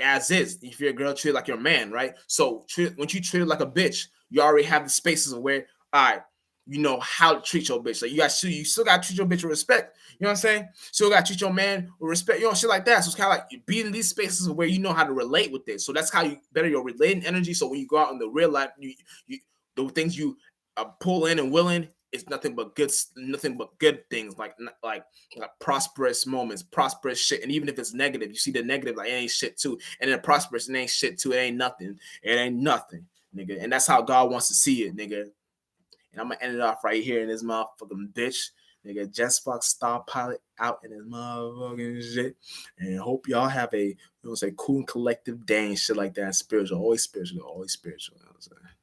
as is. If you're a girl, treat it like you're a man, right? So once you treat it like a bitch, you already have the spaces of where all right, you know how to treat your bitch. Like you still gotta treat your bitch with respect. You know what I'm saying? Still gotta treat your man with respect, you know, shit like that. So it's kind of like you be in these spaces where you know how to relate with it. So that's how you better your relating energy. So when you go out in the real life, you the things you pull in and will in, it's nothing but good things like prosperous moments, prosperous shit. And even if it's negative, you see the negative, like it ain't shit too. And then prosperous, it ain't shit too. It ain't nothing. It ain't nothing, nigga. And that's how God wants to see it, nigga. And I'm gonna end it off right here in this motherfucking bitch. Nigga, Jess Fox Star Pilot out in his motherfucking shit. And hope y'all have a, you know, say cool and collective day and shit like that. Spiritual, always spiritual, always spiritual. You know what I'm saying?